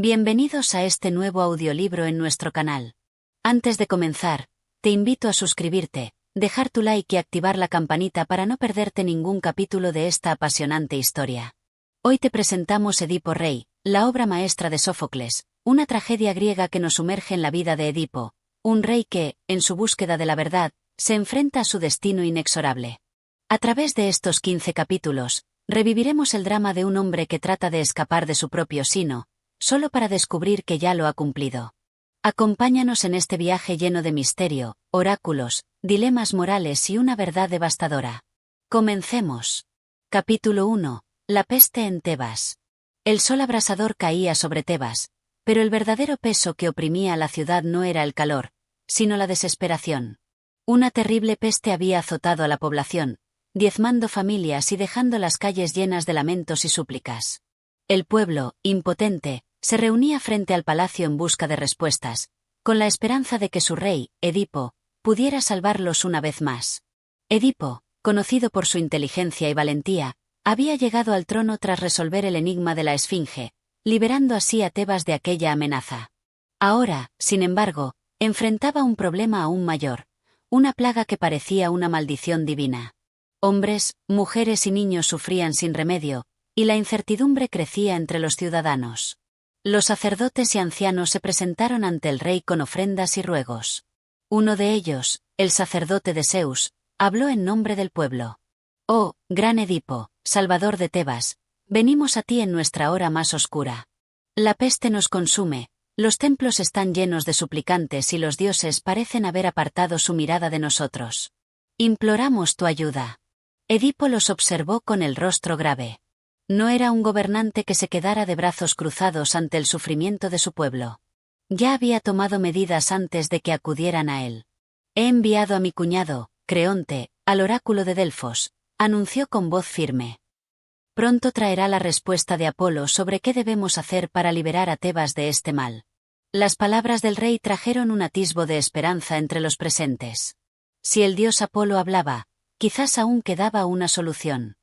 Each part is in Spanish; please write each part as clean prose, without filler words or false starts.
Bienvenidos a este nuevo audiolibro en nuestro canal. Antes de comenzar, te invito a suscribirte, dejar tu like y activar la campanita para no perderte ningún capítulo de esta apasionante historia. Hoy te presentamos Edipo Rey, la obra maestra de Sófocles, una tragedia griega que nos sumerge en la vida de Edipo, un rey que, en su búsqueda de la verdad, se enfrenta a su destino inexorable. A través de estos 15 capítulos, reviviremos el drama de un hombre que trata de escapar de su propio sino, solo para descubrir que ya lo ha cumplido. Acompáñanos en este viaje lleno de misterio, oráculos, dilemas morales y una verdad devastadora. Comencemos. Capítulo 1. La peste en Tebas. El sol abrasador caía sobre Tebas, pero el verdadero peso que oprimía a la ciudad no era el calor, sino la desesperación. Una terrible peste había azotado a la población, diezmando familias y dejando las calles llenas de lamentos y súplicas. El pueblo, impotente, se reunía frente al palacio en busca de respuestas, con la esperanza de que su rey, Edipo, pudiera salvarlos una vez más. Edipo, conocido por su inteligencia y valentía, había llegado al trono tras resolver el enigma de la Esfinge, liberando así a Tebas de aquella amenaza. Ahora, sin embargo, enfrentaba un problema aún mayor, una plaga que parecía una maldición divina. Hombres, mujeres y niños sufrían sin remedio, y la incertidumbre crecía entre los ciudadanos. Los sacerdotes y ancianos se presentaron ante el rey con ofrendas y ruegos. Uno de ellos, el sacerdote de Zeus, habló en nombre del pueblo. «Oh, gran Edipo, salvador de Tebas, venimos a ti en nuestra hora más oscura. La peste nos consume, los templos están llenos de suplicantes y los dioses parecen haber apartado su mirada de nosotros. Imploramos tu ayuda». Edipo los observó con el rostro grave. No era un gobernante que se quedara de brazos cruzados ante el sufrimiento de su pueblo. Ya había tomado medidas antes de que acudieran a él. «He enviado a mi cuñado, Creonte, al oráculo de Delfos», anunció con voz firme. «Pronto traerá la respuesta de Apolo sobre qué debemos hacer para liberar a Tebas de este mal». Las palabras del rey trajeron un atisbo de esperanza entre los presentes. Si el dios Apolo hablaba, quizás aún quedaba una solución.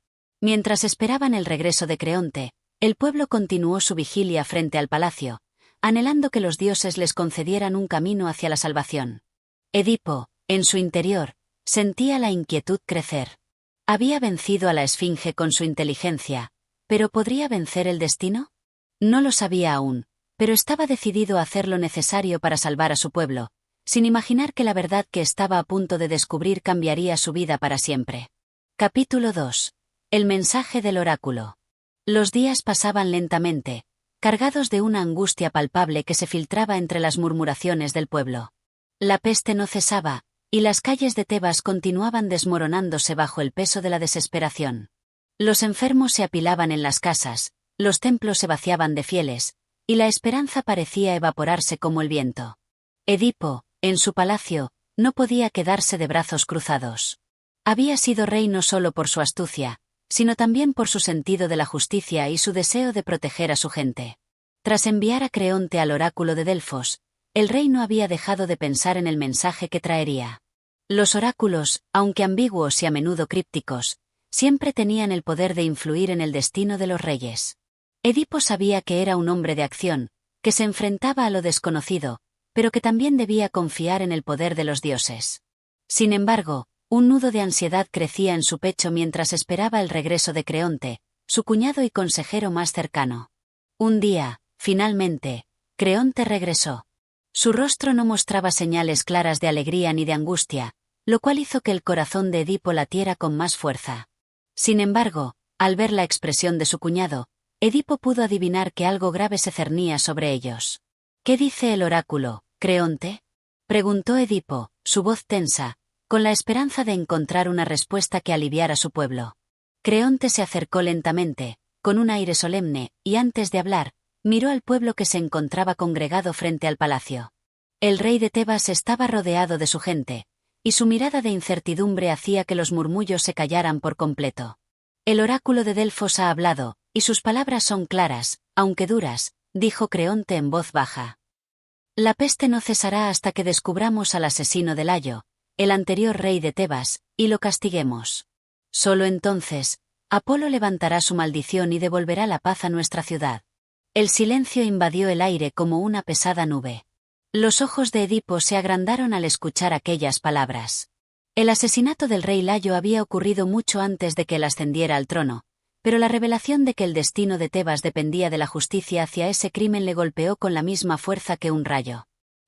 Mientras esperaban el regreso de Creonte, el pueblo continuó su vigilia frente al palacio, anhelando que los dioses les concedieran un camino hacia la salvación. Edipo, en su interior, sentía la inquietud crecer. Había vencido a la Esfinge con su inteligencia, ¿pero podría vencer el destino? No lo sabía aún, pero estaba decidido a hacer lo necesario para salvar a su pueblo, sin imaginar que la verdad que estaba a punto de descubrir cambiaría su vida para siempre. Capítulo 2. El mensaje del oráculo. Los días pasaban lentamente, cargados de una angustia palpable que se filtraba entre las murmuraciones del pueblo. La peste no cesaba, y las calles de Tebas continuaban desmoronándose bajo el peso de la desesperación. Los enfermos se apilaban en las casas, los templos se vaciaban de fieles, y la esperanza parecía evaporarse como el viento. Edipo, en su palacio, no podía quedarse de brazos cruzados. Había sido rey no solo por su astucia, sino también por su sentido de la justicia y su deseo de proteger a su gente. Tras enviar a Creonte al oráculo de Delfos, el rey no había dejado de pensar en el mensaje que traería. Los oráculos, aunque ambiguos y a menudo crípticos, siempre tenían el poder de influir en el destino de los reyes. Edipo sabía que era un hombre de acción, que se enfrentaba a lo desconocido, pero que también debía confiar en el poder de los dioses. Sin embargo, un nudo de ansiedad crecía en su pecho mientras esperaba el regreso de Creonte, su cuñado y consejero más cercano. Un día, finalmente, Creonte regresó. Su rostro no mostraba señales claras de alegría ni de angustia, lo cual hizo que el corazón de Edipo latiera con más fuerza. Sin embargo, al ver la expresión de su cuñado, Edipo pudo adivinar que algo grave se cernía sobre ellos. «¿Qué dice el oráculo, Creonte?», preguntó Edipo, su voz tensa, con la esperanza de encontrar una respuesta que aliviara su pueblo. Creonte se acercó lentamente, con un aire solemne, y antes de hablar, miró al pueblo que se encontraba congregado frente al palacio. El rey de Tebas estaba rodeado de su gente, y su mirada de incertidumbre hacía que los murmullos se callaran por completo. «El oráculo de Delfos ha hablado, y sus palabras son claras, aunque duras», dijo Creonte en voz baja. «La peste no cesará hasta que descubramos al asesino de Layo, el anterior rey de Tebas, y lo castiguemos. Solo entonces, Apolo levantará su maldición y devolverá la paz a nuestra ciudad». El silencio invadió el aire como una pesada nube. Los ojos de Edipo se agrandaron al escuchar aquellas palabras. El asesinato del rey Layo había ocurrido mucho antes de que él ascendiera al trono, pero la revelación de que el destino de Tebas dependía de la justicia hacia ese crimen le golpeó con la misma fuerza que un rayo.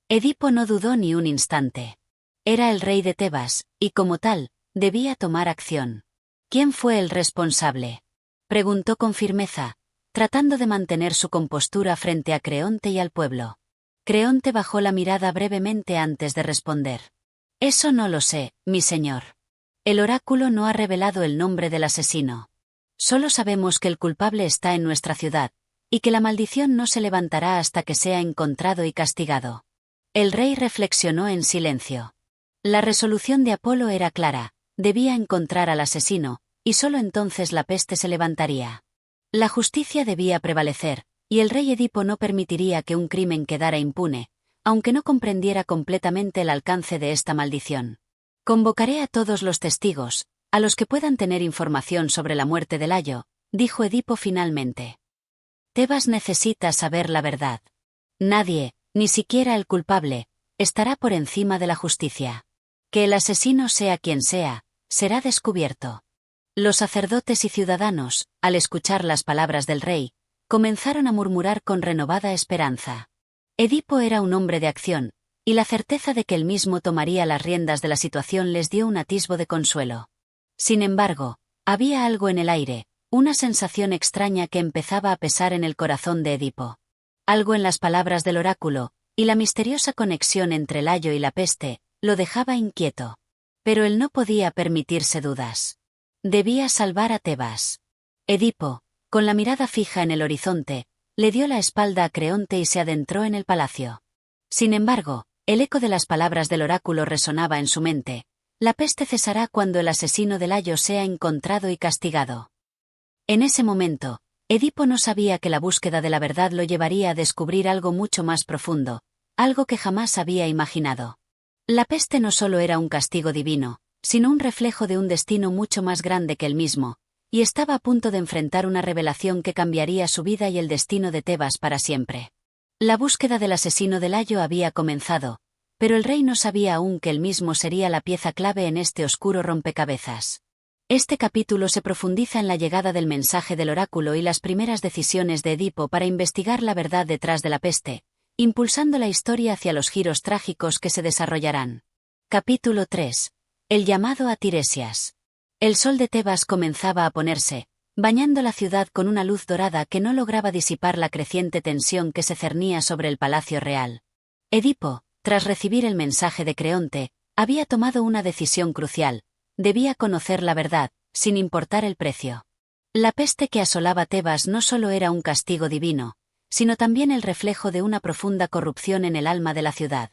Edipo no dudó ni un instante. Era el rey de Tebas, y como tal, debía tomar acción. ¿Quién fue el responsable?, preguntó con firmeza, tratando de mantener su compostura frente a Creonte y al pueblo. Creonte bajó la mirada brevemente antes de responder. Eso no lo sé, mi señor. El oráculo no ha revelado el nombre del asesino. Solo sabemos que el culpable está en nuestra ciudad, y que la maldición no se levantará hasta que sea encontrado y castigado. El rey reflexionó en silencio. La resolución de Apolo era clara, debía encontrar al asesino, y solo entonces la peste se levantaría. La justicia debía prevalecer, y el rey Edipo no permitiría que un crimen quedara impune, aunque no comprendiera completamente el alcance de esta maldición. Convocaré a todos los testigos, a los que puedan tener información sobre la muerte de Layo, dijo Edipo finalmente. Tebas necesita saber la verdad. Nadie, ni siquiera el culpable, estará por encima de la justicia. Que el asesino sea quien sea, será descubierto. Los sacerdotes y ciudadanos, al escuchar las palabras del rey, comenzaron a murmurar con renovada esperanza. Edipo era un hombre de acción, y la certeza de que él mismo tomaría las riendas de la situación les dio un atisbo de consuelo. Sin embargo, había algo en el aire, una sensación extraña que empezaba a pesar en el corazón de Edipo. Algo en las palabras del oráculo, y la misteriosa conexión entre Layo y la peste, lo dejaba inquieto. Pero él no podía permitirse dudas. Debía salvar a Tebas. Edipo, con la mirada fija en el horizonte, le dio la espalda a Creonte y se adentró en el palacio. Sin embargo, el eco de las palabras del oráculo resonaba en su mente. La peste cesará cuando el asesino de Layo sea encontrado y castigado. En ese momento, Edipo no sabía que la búsqueda de la verdad lo llevaría a descubrir algo mucho más profundo, algo que jamás había imaginado. La peste no solo era un castigo divino, sino un reflejo de un destino mucho más grande que él mismo, y estaba a punto de enfrentar una revelación que cambiaría su vida y el destino de Tebas para siempre. La búsqueda del asesino de Layo había comenzado, pero el rey no sabía aún que él mismo sería la pieza clave en este oscuro rompecabezas. Este capítulo se profundiza en la llegada del mensaje del oráculo y las primeras decisiones de Edipo para investigar la verdad detrás de la peste, impulsando la historia hacia los giros trágicos que se desarrollarán. Capítulo 3. El llamado a Tiresias. El sol de Tebas comenzaba a ponerse, bañando la ciudad con una luz dorada que no lograba disipar la creciente tensión que se cernía sobre el palacio real. Edipo, tras recibir el mensaje de Creonte, había tomado una decisión crucial: debía conocer la verdad, sin importar el precio. La peste que asolaba Tebas no solo era un castigo divino, sino también el reflejo de una profunda corrupción en el alma de la ciudad.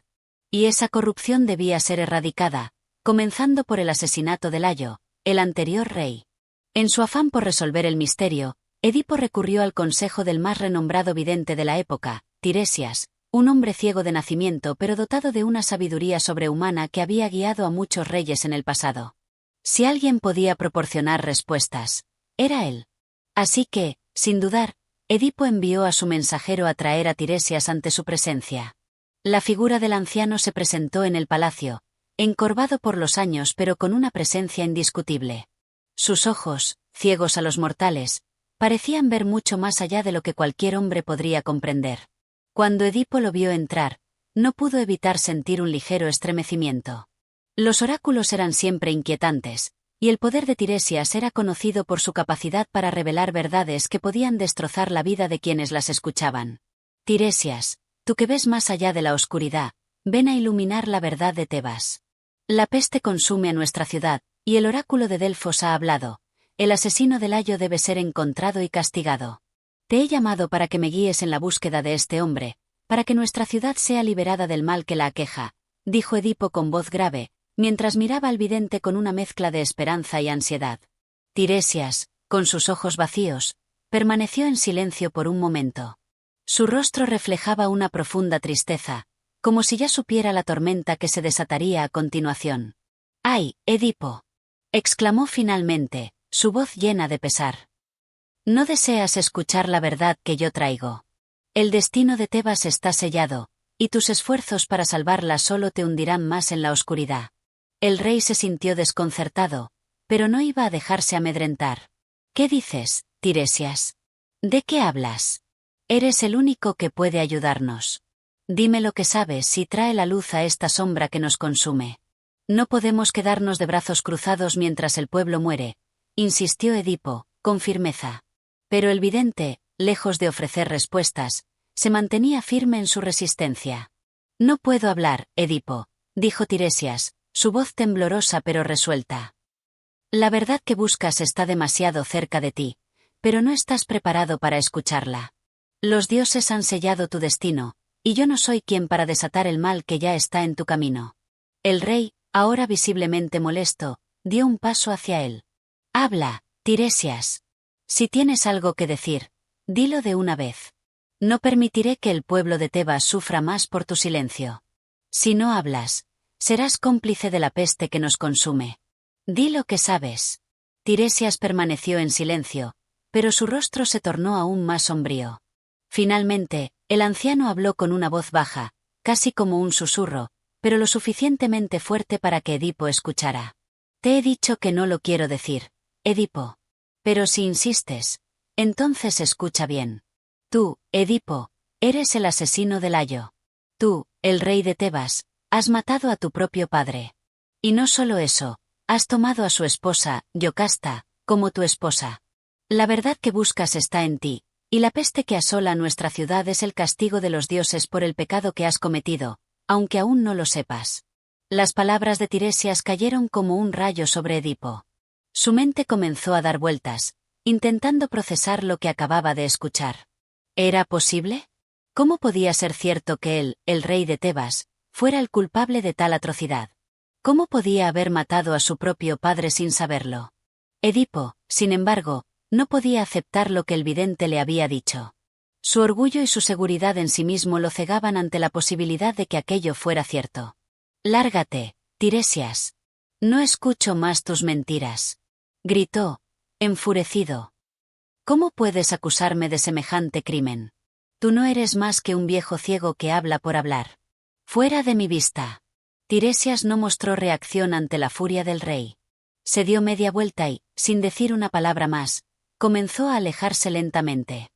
Y esa corrupción debía ser erradicada, comenzando por el asesinato de Layo, el anterior rey. En su afán por resolver el misterio, Edipo recurrió al consejo del más renombrado vidente de la época, Tiresias, un hombre ciego de nacimiento pero dotado de una sabiduría sobrehumana que había guiado a muchos reyes en el pasado. Si alguien podía proporcionar respuestas, era él. Así que, sin dudar, Edipo envió a su mensajero a traer a Tiresias ante su presencia. La figura del anciano se presentó en el palacio, encorvado por los años pero con una presencia indiscutible. Sus ojos, ciegos a los mortales, parecían ver mucho más allá de lo que cualquier hombre podría comprender. Cuando Edipo lo vio entrar, no pudo evitar sentir un ligero estremecimiento. Los oráculos eran siempre inquietantes, y el poder de Tiresias era conocido por su capacidad para revelar verdades que podían destrozar la vida de quienes las escuchaban. Tiresias, tú que ves más allá de la oscuridad, ven a iluminar la verdad de Tebas. La peste consume a nuestra ciudad, y el oráculo de Delfos ha hablado. El asesino de Layo debe ser encontrado y castigado. Te he llamado para que me guíes en la búsqueda de este hombre, para que nuestra ciudad sea liberada del mal que la aqueja, dijo Edipo con voz grave, mientras miraba al vidente con una mezcla de esperanza y ansiedad. Tiresias, con sus ojos vacíos, permaneció en silencio por un momento. Su rostro reflejaba una profunda tristeza, como si ya supiera la tormenta que se desataría a continuación. ¡Ay, Edipo!, exclamó finalmente, su voz llena de pesar. ¿No deseas escuchar la verdad que yo traigo? El destino de Tebas está sellado, y tus esfuerzos para salvarla solo te hundirán más en la oscuridad. El rey se sintió desconcertado, pero no iba a dejarse amedrentar. ¿Qué dices, Tiresias? ¿De qué hablas? Eres el único que puede ayudarnos. Dime lo que sabes y trae la luz a esta sombra que nos consume. No podemos quedarnos de brazos cruzados mientras el pueblo muere, insistió Edipo, con firmeza. Pero el vidente, lejos de ofrecer respuestas, se mantenía firme en su resistencia. No puedo hablar, Edipo, dijo Tiresias, su voz temblorosa pero resuelta. La verdad que buscas está demasiado cerca de ti, pero no estás preparado para escucharla. Los dioses han sellado tu destino, y yo no soy quien para desatar el mal que ya está en tu camino. El rey, ahora visiblemente molesto, dio un paso hacia él. Habla, Tiresias. Si tienes algo que decir, dilo de una vez. No permitiré que el pueblo de Tebas sufra más por tu silencio. Si no hablas, serás cómplice de la peste que nos consume. Di lo que sabes. Tiresias permaneció en silencio, pero su rostro se tornó aún más sombrío. Finalmente, el anciano habló con una voz baja, casi como un susurro, pero lo suficientemente fuerte para que Edipo escuchara. Te he dicho que no lo quiero decir, Edipo. Pero si insistes, entonces escucha bien. Tú, Edipo, eres el asesino de Layo. Tú, el rey de Tebas, has matado a tu propio padre. Y no solo eso, has tomado a su esposa, Yocasta, como tu esposa. La verdad que buscas está en ti, y la peste que asola nuestra ciudad es el castigo de los dioses por el pecado que has cometido, aunque aún no lo sepas. Las palabras de Tiresias cayeron como un rayo sobre Edipo. Su mente comenzó a dar vueltas, intentando procesar lo que acababa de escuchar. ¿Era posible? ¿Cómo podía ser cierto que él, el rey de Tebas, fuera el culpable de tal atrocidad? ¿Cómo podía haber matado a su propio padre sin saberlo? Edipo, sin embargo, no podía aceptar lo que el vidente le había dicho. Su orgullo y su seguridad en sí mismo lo cegaban ante la posibilidad de que aquello fuera cierto. Lárgate, Tiresias. No escucho más tus mentiras. Gritó, enfurecido. ¿Cómo puedes acusarme de semejante crimen? Tú no eres más que un viejo ciego que habla por hablar. Fuera de mi vista. Tiresias no mostró reacción ante la furia del rey. Se dio media vuelta y, sin decir una palabra más, comenzó a alejarse lentamente.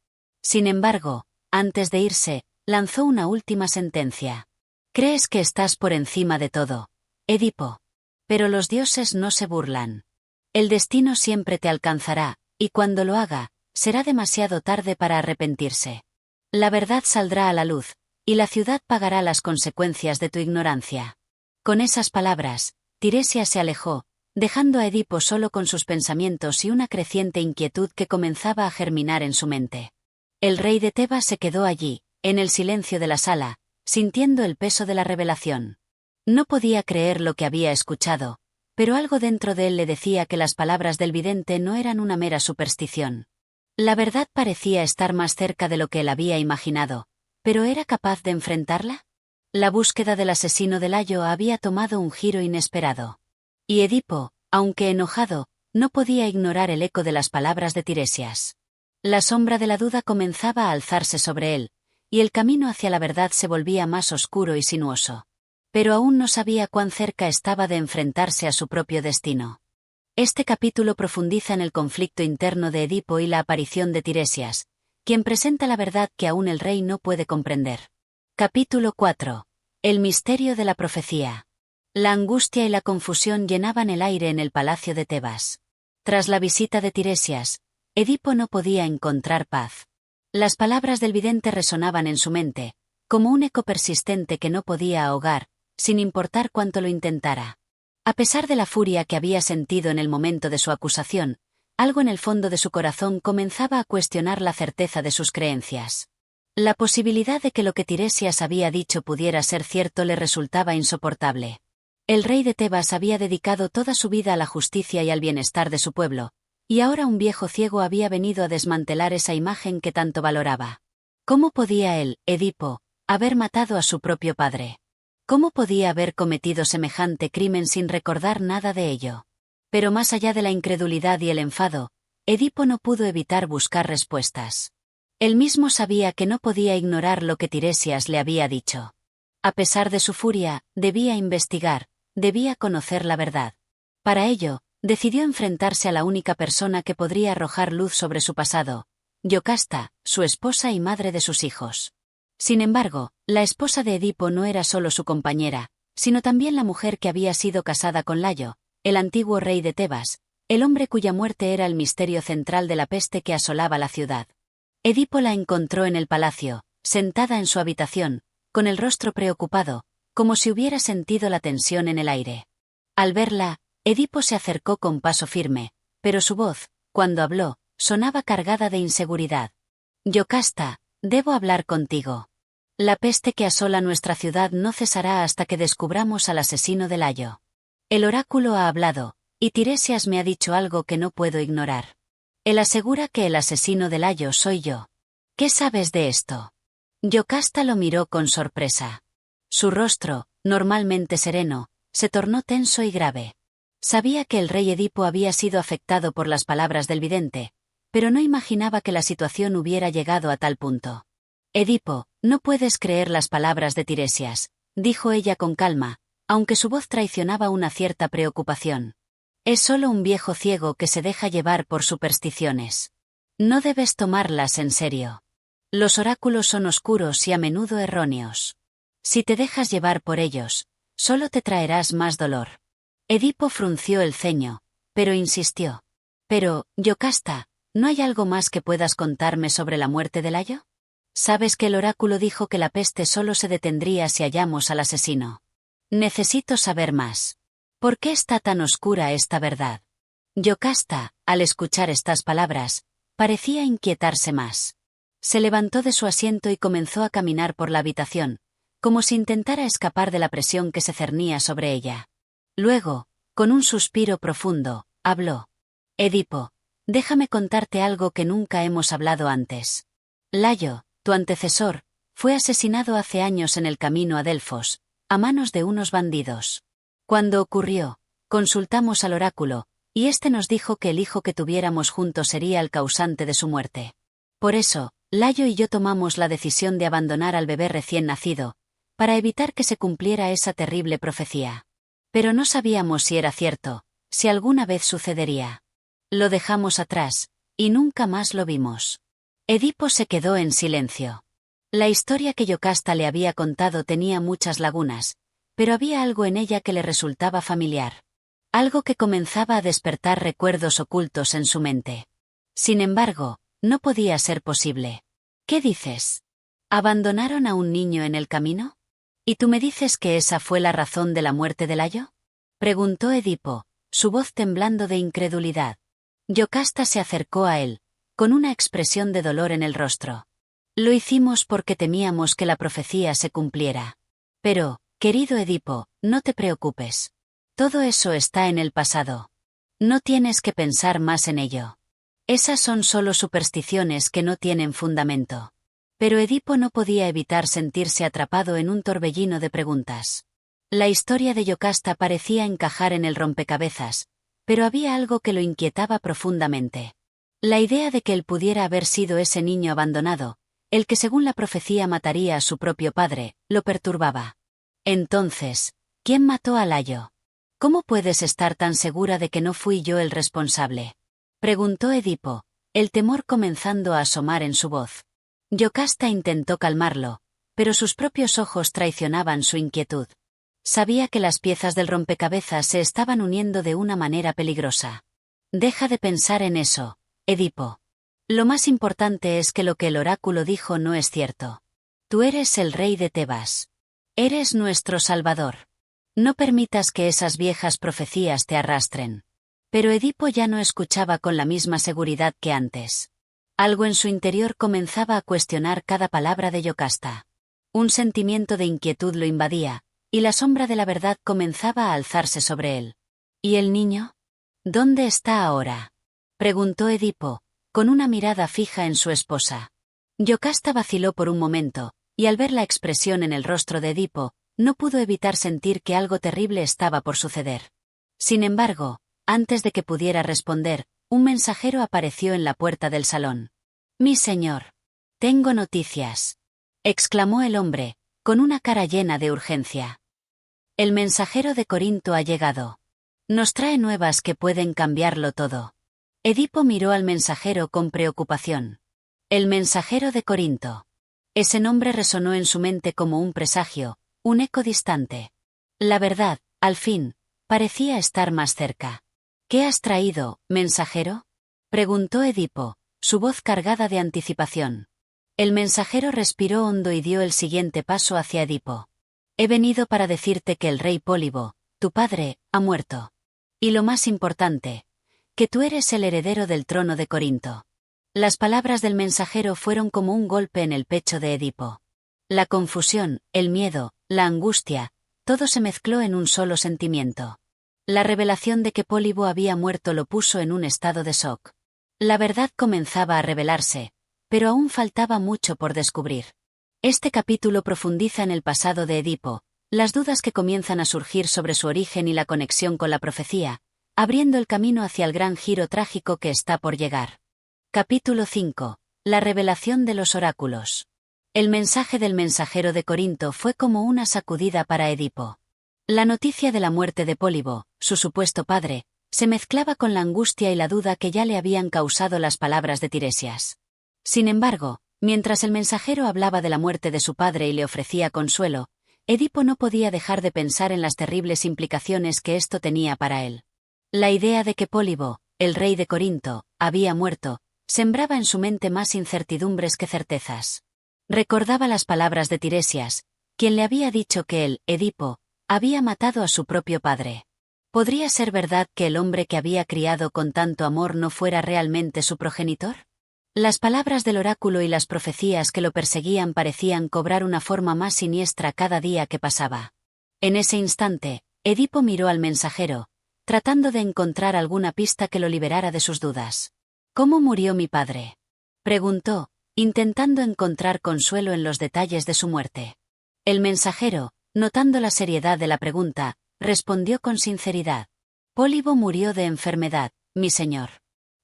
Sin embargo, antes de irse, lanzó una última sentencia. ¿Crees que estás por encima de todo, Edipo? Pero los dioses no se burlan. El destino siempre te alcanzará, y cuando lo haga, será demasiado tarde para arrepentirse. La verdad saldrá a la luz, y la ciudad pagará las consecuencias de tu ignorancia. Con esas palabras, Tiresias se alejó, dejando a Edipo solo con sus pensamientos y una creciente inquietud que comenzaba a germinar en su mente. El rey de Tebas se quedó allí, en el silencio de la sala, sintiendo el peso de la revelación. No podía creer lo que había escuchado, pero algo dentro de él le decía que las palabras del vidente no eran una mera superstición. La verdad parecía estar más cerca de lo que él había imaginado, pero ¿era capaz de enfrentarla? La búsqueda del asesino de Layo había tomado un giro inesperado. Y Edipo, aunque enojado, no podía ignorar el eco de las palabras de Tiresias. La sombra de la duda comenzaba a alzarse sobre él, y el camino hacia la verdad se volvía más oscuro y sinuoso. Pero aún no sabía cuán cerca estaba de enfrentarse a su propio destino. Este capítulo profundiza en el conflicto interno de Edipo y la aparición de Tiresias, quien presenta la verdad que aún el rey no puede comprender. Capítulo 4. El misterio de la profecía. La angustia y la confusión llenaban el aire en el palacio de Tebas. Tras la visita de Tiresias, Edipo no podía encontrar paz. Las palabras del vidente resonaban en su mente, como un eco persistente que no podía ahogar, sin importar cuánto lo intentara. A pesar de la furia que había sentido en el momento de su acusación, algo en el fondo de su corazón comenzaba a cuestionar la certeza de sus creencias. La posibilidad de que lo que Tiresias había dicho pudiera ser cierto le resultaba insoportable. El rey de Tebas había dedicado toda su vida a la justicia y al bienestar de su pueblo, y ahora un viejo ciego había venido a desmantelar esa imagen que tanto valoraba. ¿Cómo podía él, Edipo, haber matado a su propio padre? ¿Cómo podía haber cometido semejante crimen sin recordar nada de ello? Pero más allá de la incredulidad y el enfado, Edipo no pudo evitar buscar respuestas. Él mismo sabía que no podía ignorar lo que Tiresias le había dicho. A pesar de su furia, debía investigar, debía conocer la verdad. Para ello, decidió enfrentarse a la única persona que podría arrojar luz sobre su pasado, Yocasta, su esposa y madre de sus hijos. Sin embargo, la esposa de Edipo no era solo su compañera, sino también la mujer que había sido casada con Layo, el antiguo rey de Tebas, el hombre cuya muerte era el misterio central de la peste que asolaba la ciudad. Edipo la encontró en el palacio, sentada en su habitación, con el rostro preocupado, como si hubiera sentido la tensión en el aire. Al verla, Edipo se acercó con paso firme, pero su voz, cuando habló, sonaba cargada de inseguridad. Yocasta, debo hablar contigo. La peste que asola nuestra ciudad no cesará hasta que descubramos al asesino de Layo. El oráculo ha hablado, y Tiresias me ha dicho algo que no puedo ignorar. Él asegura que el asesino de Layo soy yo. ¿Qué sabes de esto? Yocasta lo miró con sorpresa. Su rostro, normalmente sereno, se tornó tenso y grave. Sabía que el rey Edipo había sido afectado por las palabras del vidente, pero no imaginaba que la situación hubiera llegado a tal punto. Edipo, no puedes creer las palabras de Tiresias, dijo ella con calma, aunque su voz traicionaba una cierta preocupación. Es solo un viejo ciego que se deja llevar por supersticiones. No debes tomarlas en serio. Los oráculos son oscuros y a menudo erróneos. Si te dejas llevar por ellos, solo te traerás más dolor. Edipo frunció el ceño, pero insistió. Pero, Yocasta, ¿no hay algo más que puedas contarme sobre la muerte de Layo? Sabes que el oráculo dijo que la peste solo se detendría si hallamos al asesino. Necesito saber más. ¿Por qué está tan oscura esta verdad? Yocasta, al escuchar estas palabras, parecía inquietarse más. Se levantó de su asiento y comenzó a caminar por la habitación, como si intentara escapar de la presión que se cernía sobre ella. Luego, con un suspiro profundo, habló. Edipo, déjame contarte algo que nunca hemos hablado antes. Layo, tu antecesor, fue asesinado hace años en el camino a Delfos, a manos de unos bandidos. Cuando ocurrió, consultamos al oráculo, y éste nos dijo que el hijo que tuviéramos juntos sería el causante de su muerte. Por eso, Layo y yo tomamos la decisión de abandonar al bebé recién nacido, para evitar que se cumpliera esa terrible profecía. Pero no sabíamos si era cierto, si alguna vez sucedería. Lo dejamos atrás, y nunca más lo vimos. Edipo se quedó en silencio. La historia que Yocasta le había contado tenía muchas lagunas, pero había algo en ella que le resultaba familiar. Algo que comenzaba a despertar recuerdos ocultos en su mente. Sin embargo, no podía ser posible. ¿Qué dices? ¿Abandonaron a un niño en el camino? ¿Y tú me dices que esa fue la razón de la muerte de Layo? Preguntó Edipo, su voz temblando de incredulidad. Yocasta se acercó a él, con una expresión de dolor en el rostro. Lo hicimos porque temíamos que la profecía se cumpliera. Pero, querido Edipo, no te preocupes. Todo eso está en el pasado. No tienes que pensar más en ello. Esas son solo supersticiones que no tienen fundamento. Pero Edipo no podía evitar sentirse atrapado en un torbellino de preguntas. La historia de Yocasta parecía encajar en el rompecabezas, pero había algo que lo inquietaba profundamente. La idea de que él pudiera haber sido ese niño abandonado, el que según la profecía mataría a su propio padre, lo perturbaba. Entonces, ¿quién mató a Layo? ¿Cómo puedes estar tan segura de que no fui yo el responsable? Preguntó Edipo, el temor comenzando a asomar en su voz. Yocasta intentó calmarlo, pero sus propios ojos traicionaban su inquietud. Sabía que las piezas del rompecabezas se estaban uniendo de una manera peligrosa. Deja de pensar en eso, Edipo. Lo más importante es que lo que el oráculo dijo no es cierto. Tú eres el rey de Tebas. Eres nuestro salvador. No permitas que esas viejas profecías te arrastren. Pero Edipo ya no escuchaba con la misma seguridad que antes. Algo en su interior comenzaba a cuestionar cada palabra de Yocasta. Un sentimiento de inquietud lo invadía, y la sombra de la verdad comenzaba a alzarse sobre él. ¿Y el niño? ¿Dónde está ahora? Preguntó Edipo, con una mirada fija en su esposa. Yocasta vaciló por un momento, y al ver la expresión en el rostro de Edipo, no pudo evitar sentir que algo terrible estaba por suceder. Sin embargo, antes de que pudiera responder, un mensajero apareció en la puerta del salón. «Mi señor». Tengo noticias, exclamó el hombre, con una cara llena de urgencia. El mensajero de Corinto ha llegado. Nos trae nuevas que pueden cambiarlo todo. Edipo miró al mensajero con preocupación. El mensajero de Corinto. Ese nombre resonó en su mente como un presagio, un eco distante. La verdad, al fin, parecía estar más cerca. ¿Qué has traído, mensajero?, preguntó Edipo, su voz cargada de anticipación. El mensajero respiró hondo y dio el siguiente paso hacia Edipo. He venido para decirte que el rey Pólibo, tu padre, ha muerto. Y lo más importante, que tú eres el heredero del trono de Corinto. Las palabras del mensajero fueron como un golpe en el pecho de Edipo. La confusión, el miedo, la angustia, todo se mezcló en un solo sentimiento. La revelación de que Pólibo había muerto lo puso en un estado de shock. La verdad comenzaba a revelarse, pero aún faltaba mucho por descubrir. Este capítulo profundiza en el pasado de Edipo, las dudas que comienzan a surgir sobre su origen y la conexión con la profecía, abriendo el camino hacia el gran giro trágico que está por llegar. Capítulo 5. La revelación de los oráculos. El mensaje del mensajero de Corinto fue como una sacudida para Edipo. La noticia de la muerte de Pólibo, su supuesto padre, se mezclaba con la angustia y la duda que ya le habían causado las palabras de Tiresias. Sin embargo, mientras el mensajero hablaba de la muerte de su padre y le ofrecía consuelo, Edipo no podía dejar de pensar en las terribles implicaciones que esto tenía para él. La idea de que Pólibo, el rey de Corinto, había muerto, sembraba en su mente más incertidumbres que certezas. Recordaba las palabras de Tiresias, quien le había dicho que él, Edipo, había matado a su propio padre. ¿Podría ser verdad que el hombre que había criado con tanto amor no fuera realmente su progenitor? Las palabras del oráculo y las profecías que lo perseguían parecían cobrar una forma más siniestra cada día que pasaba. En ese instante, Edipo miró al mensajero, tratando de encontrar alguna pista que lo liberara de sus dudas. ¿Cómo murió mi padre?, preguntó, intentando encontrar consuelo en los detalles de su muerte. El mensajero, notando la seriedad de la pregunta, respondió con sinceridad. Pólibo murió de enfermedad, mi señor.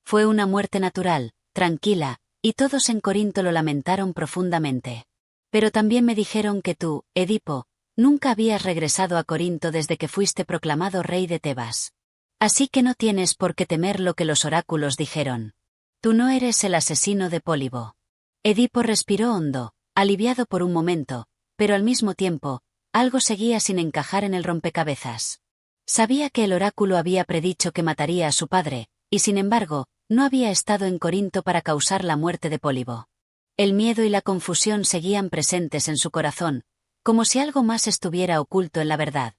Fue una muerte natural, tranquila, y todos en Corinto lo lamentaron profundamente. Pero también me dijeron que tú, Edipo, nunca habías regresado a Corinto desde que fuiste proclamado rey de Tebas. Así que no tienes por qué temer lo que los oráculos dijeron. Tú no eres el asesino de Pólibo. Edipo respiró hondo, aliviado por un momento, pero al mismo tiempo, algo seguía sin encajar en el rompecabezas. Sabía que el oráculo había predicho que mataría a su padre, y sin embargo, no había estado en Corinto para causar la muerte de Pólibo. El miedo y la confusión seguían presentes en su corazón, como si algo más estuviera oculto en la verdad.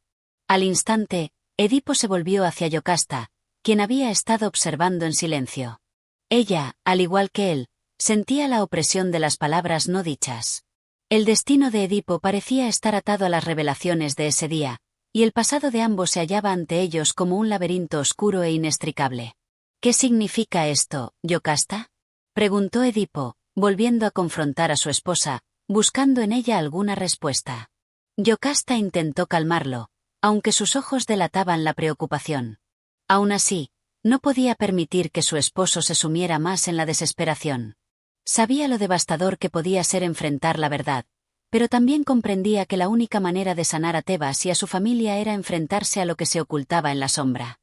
Al instante, Edipo se volvió hacia Yocasta, quien había estado observando en silencio. Ella, al igual que él, sentía la opresión de las palabras no dichas. El destino de Edipo parecía estar atado a las revelaciones de ese día, y el pasado de ambos se hallaba ante ellos como un laberinto oscuro e inextricable. ¿Qué significa esto, Yocasta?, preguntó Edipo, volviendo a confrontar a su esposa, buscando en ella alguna respuesta. Yocasta intentó calmarlo, aunque sus ojos delataban la preocupación. Aún así, no podía permitir que su esposo se sumiera más en la desesperación. Sabía lo devastador que podía ser enfrentar la verdad, pero también comprendía que la única manera de sanar a Tebas y a su familia era enfrentarse a lo que se ocultaba en la sombra.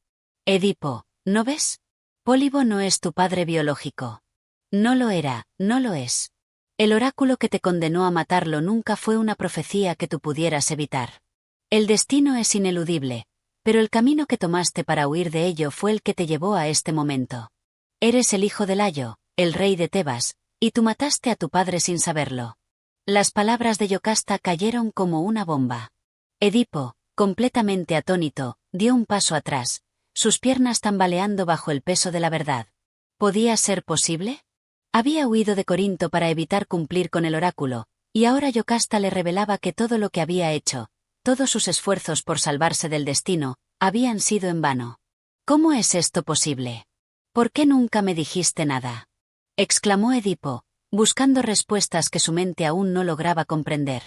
Edipo, ¿no ves? Pólibo no es tu padre biológico. No lo era, no lo es. El oráculo que te condenó a matarlo nunca fue una profecía que tú pudieras evitar. El destino es ineludible, pero el camino que tomaste para huir de ello fue el que te llevó a este momento. Eres el hijo de Layo, el rey de Tebas, y tú mataste a tu padre sin saberlo. Las palabras de Yocasta cayeron como una bomba. Edipo, completamente atónito, dio un paso atrás, sus piernas tambaleando bajo el peso de la verdad. ¿Podía ser posible? Había huido de Corinto para evitar cumplir con el oráculo, y ahora Yocasta le revelaba que todo lo que había hecho, todos sus esfuerzos por salvarse del destino, habían sido en vano. ¿Cómo es esto posible? ¿Por qué nunca me dijiste nada?, exclamó Edipo, buscando respuestas que su mente aún no lograba comprender.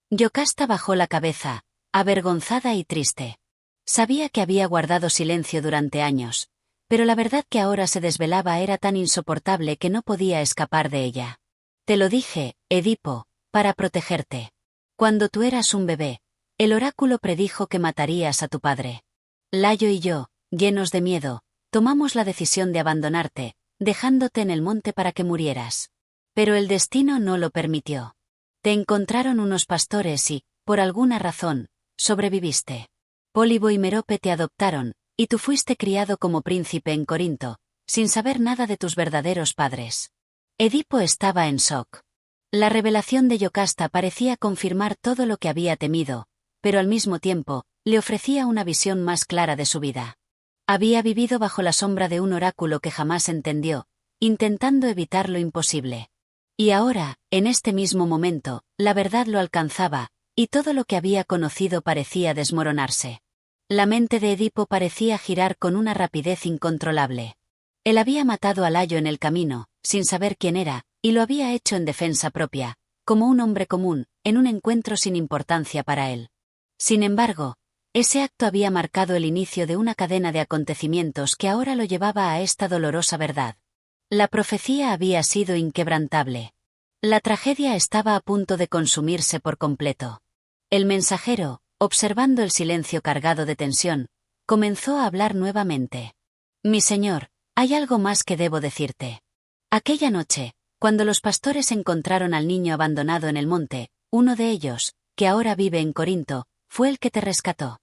Yocasta bajó la cabeza, avergonzada y triste. Sabía que había guardado silencio durante años, pero la verdad que ahora se desvelaba era tan insoportable que no podía escapar de ella. Te lo dije, Edipo, para protegerte. Cuando tú eras un bebé, el oráculo predijo que matarías a tu padre. Layo y yo, llenos de miedo, tomamos la decisión de abandonarte, dejándote en el monte para que murieras. Pero el destino no lo permitió. Te encontraron unos pastores y, por alguna razón, sobreviviste. Pólibo y Merope te adoptaron, y tú fuiste criado como príncipe en Corinto, sin saber nada de tus verdaderos padres. Edipo estaba en shock. La revelación de Yocasta parecía confirmar todo lo que había temido, pero al mismo tiempo, le ofrecía una visión más clara de su vida. Había vivido bajo la sombra de un oráculo que jamás entendió, intentando evitar lo imposible. Y ahora, en este mismo momento, la verdad lo alcanzaba, y todo lo que había conocido parecía desmoronarse. La mente de Edipo parecía girar con una rapidez incontrolable. Él había matado a Layo en el camino, sin saber quién era, y lo había hecho en defensa propia, como un hombre común, en un encuentro sin importancia para él. Sin embargo, ese acto había marcado el inicio de una cadena de acontecimientos que ahora lo llevaba a esta dolorosa verdad. La profecía había sido inquebrantable. La tragedia estaba a punto de consumirse por completo. El mensajero, observando el silencio cargado de tensión, comenzó a hablar nuevamente. Mi señor, hay algo más que debo decirte. Aquella noche, cuando los pastores encontraron al niño abandonado en el monte, uno de ellos, que ahora vive en Corinto, fue el que te rescató.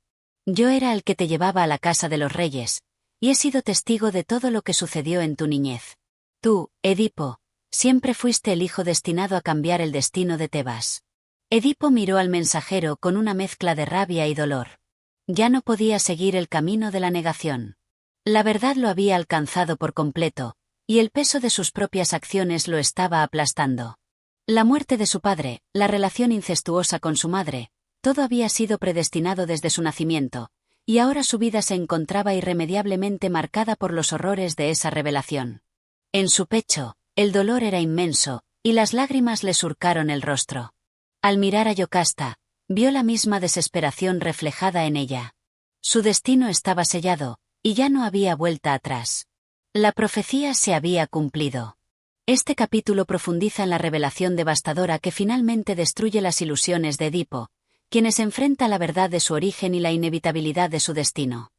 Yo era el que te llevaba a la casa de los reyes, y he sido testigo de todo lo que sucedió en tu niñez. Tú, Edipo, siempre fuiste el hijo destinado a cambiar el destino de Tebas. Edipo miró al mensajero con una mezcla de rabia y dolor. Ya no podía seguir el camino de la negación. La verdad lo había alcanzado por completo, y el peso de sus propias acciones lo estaba aplastando. La muerte de su padre, la relación incestuosa con su madre, todo había sido predestinado desde su nacimiento, y ahora su vida se encontraba irremediablemente marcada por los horrores de esa revelación. En su pecho, el dolor era inmenso, y las lágrimas le surcaron el rostro. Al mirar a Yocasta, vio la misma desesperación reflejada en ella. Su destino estaba sellado, y ya no había vuelta atrás. La profecía se había cumplido. Este capítulo profundiza en la revelación devastadora que finalmente destruye las ilusiones de Edipo, quienes enfrenta la verdad de su origen y la inevitabilidad de su destino.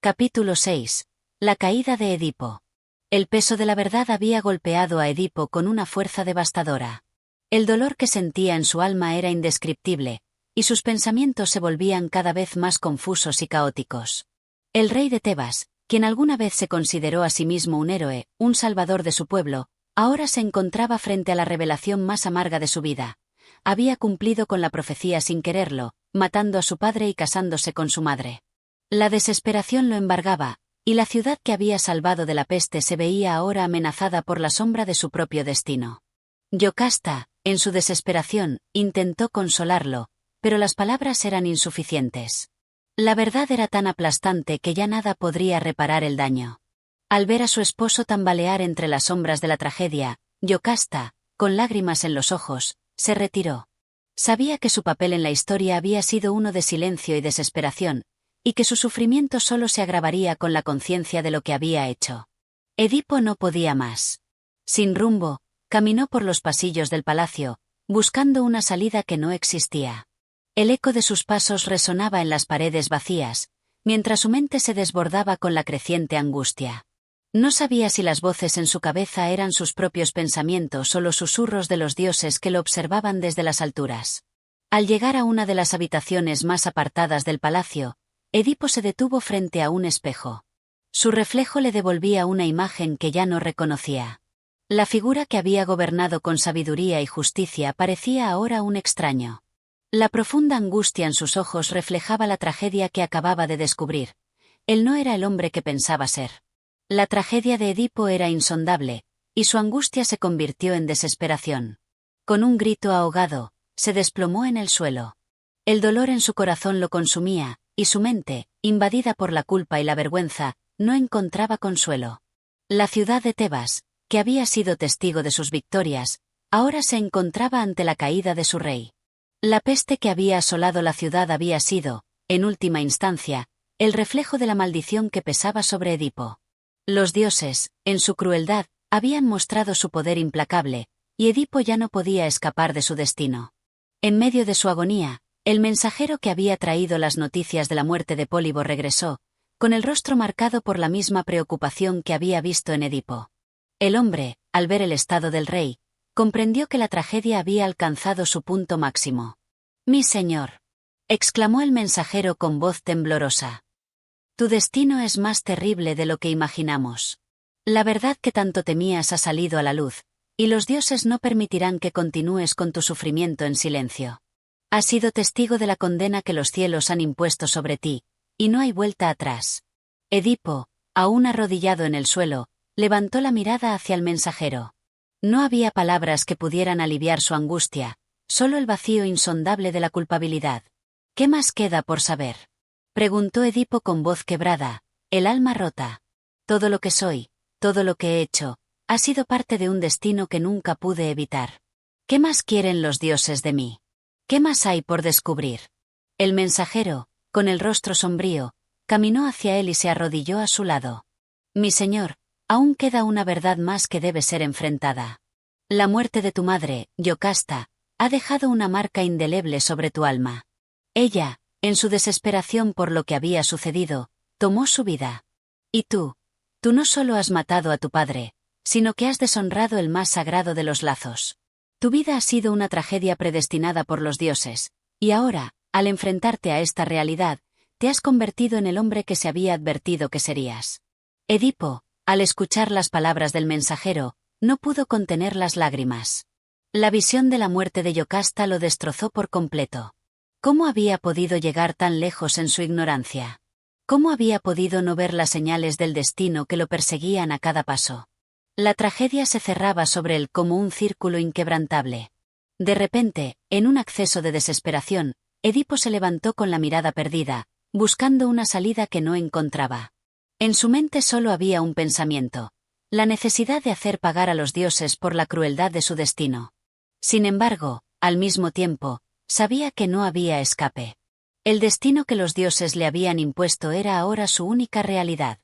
Capítulo 6. La caída de Edipo. El peso de la verdad había golpeado a Edipo con una fuerza devastadora. El dolor que sentía en su alma era indescriptible, y sus pensamientos se volvían cada vez más confusos y caóticos. El rey de Tebas, quien alguna vez se consideró a sí mismo un héroe, un salvador de su pueblo, ahora se encontraba frente a la revelación más amarga de su vida. Había cumplido con la profecía sin quererlo, matando a su padre y casándose con su madre. La desesperación lo embargaba, y la ciudad que había salvado de la peste se veía ahora amenazada por la sombra de su propio destino. Yocasta, en su desesperación, intentó consolarlo, pero las palabras eran insuficientes. La verdad era tan aplastante que ya nada podría reparar el daño. Al ver a su esposo tambalear entre las sombras de la tragedia, Yocasta, con lágrimas en los ojos, se retiró. Sabía que su papel en la historia había sido uno de silencio y desesperación, y que su sufrimiento solo se agravaría con la conciencia de lo que había hecho. Edipo no podía más. Sin rumbo, caminó por los pasillos del palacio, buscando una salida que no existía. El eco de sus pasos resonaba en las paredes vacías, mientras su mente se desbordaba con la creciente angustia. No sabía si las voces en su cabeza eran sus propios pensamientos o los susurros de los dioses que lo observaban desde las alturas. Al llegar a una de las habitaciones más apartadas del palacio, Edipo se detuvo frente a un espejo. Su reflejo le devolvía una imagen que ya no reconocía. La figura que había gobernado con sabiduría y justicia parecía ahora un extraño. La profunda angustia en sus ojos reflejaba la tragedia que acababa de descubrir. Él no era el hombre que pensaba ser. La tragedia de Edipo era insondable, y su angustia se convirtió en desesperación. Con un grito ahogado, se desplomó en el suelo. El dolor en su corazón lo consumía, y su mente, invadida por la culpa y la vergüenza, no encontraba consuelo. La ciudad de Tebas, que había sido testigo de sus victorias, ahora se encontraba ante la caída de su rey. La peste que había asolado la ciudad había sido, en última instancia, el reflejo de la maldición que pesaba sobre Edipo. Los dioses, en su crueldad, habían mostrado su poder implacable, y Edipo ya no podía escapar de su destino. En medio de su agonía, el mensajero que había traído las noticias de la muerte de Pólibo regresó, con el rostro marcado por la misma preocupación que había visto en Edipo. El hombre, al ver el estado del rey, comprendió que la tragedia había alcanzado su punto máximo. «Mi señor», exclamó el mensajero con voz temblorosa. «Tu destino es más terrible de lo que imaginamos. La verdad que tanto temías ha salido a la luz, y los dioses no permitirán que continúes con tu sufrimiento en silencio. Has sido testigo de la condena que los cielos han impuesto sobre ti, y no hay vuelta atrás». Edipo, aún arrodillado en el suelo, levantó la mirada hacia el mensajero. No había palabras que pudieran aliviar su angustia, solo el vacío insondable de la culpabilidad. «¿Qué más queda por saber?», preguntó Edipo con voz quebrada, el alma rota. «Todo lo que soy, todo lo que he hecho, ha sido parte de un destino que nunca pude evitar. ¿Qué más quieren los dioses de mí? ¿Qué más hay por descubrir?». El mensajero, con el rostro sombrío, caminó hacia él y se arrodilló a su lado. «Mi señor, aún queda una verdad más que debe ser enfrentada. La muerte de tu madre, Yocasta, ha dejado una marca indeleble sobre tu alma. Ella, en su desesperación por lo que había sucedido, tomó su vida. Y tú no solo has matado a tu padre, sino que has deshonrado el más sagrado de los lazos. Tu vida ha sido una tragedia predestinada por los dioses, y ahora, al enfrentarte a esta realidad, te has convertido en el hombre que se había advertido que serías». Edipo, al escuchar las palabras del mensajero, no pudo contener las lágrimas. La visión de la muerte de Yocasta lo destrozó por completo. ¿Cómo había podido llegar tan lejos en su ignorancia? ¿Cómo había podido no ver las señales del destino que lo perseguían a cada paso? La tragedia se cerraba sobre él como un círculo inquebrantable. De repente, en un acceso de desesperación, Edipo se levantó con la mirada perdida, buscando una salida que no encontraba. En su mente solo había un pensamiento: la necesidad de hacer pagar a los dioses por la crueldad de su destino. Sin embargo, al mismo tiempo, sabía que no había escape. El destino que los dioses le habían impuesto era ahora su única realidad.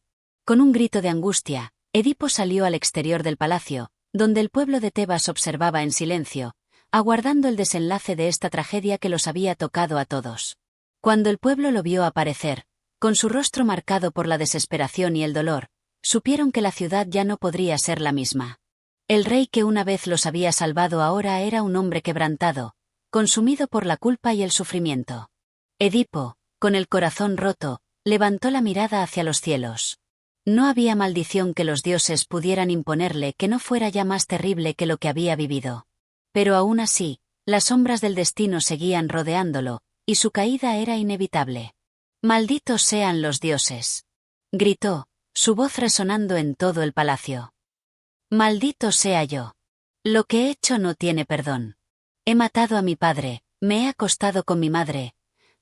Con un grito de angustia, Edipo salió al exterior del palacio, donde el pueblo de Tebas observaba en silencio, aguardando el desenlace de esta tragedia que los había tocado a todos. Cuando el pueblo lo vio aparecer, con su rostro marcado por la desesperación y el dolor, supieron que la ciudad ya no podría ser la misma. El rey que una vez los había salvado ahora era un hombre quebrantado, consumido por la culpa y el sufrimiento. Edipo, con el corazón roto, levantó la mirada hacia los cielos. No había maldición que los dioses pudieran imponerle que no fuera ya más terrible que lo que había vivido. Pero aún así, las sombras del destino seguían rodeándolo, y su caída era inevitable. «Malditos sean los dioses», gritó, su voz resonando en todo el palacio. «Maldito sea yo. Lo que he hecho no tiene perdón. He matado a mi padre, me he acostado con mi madre.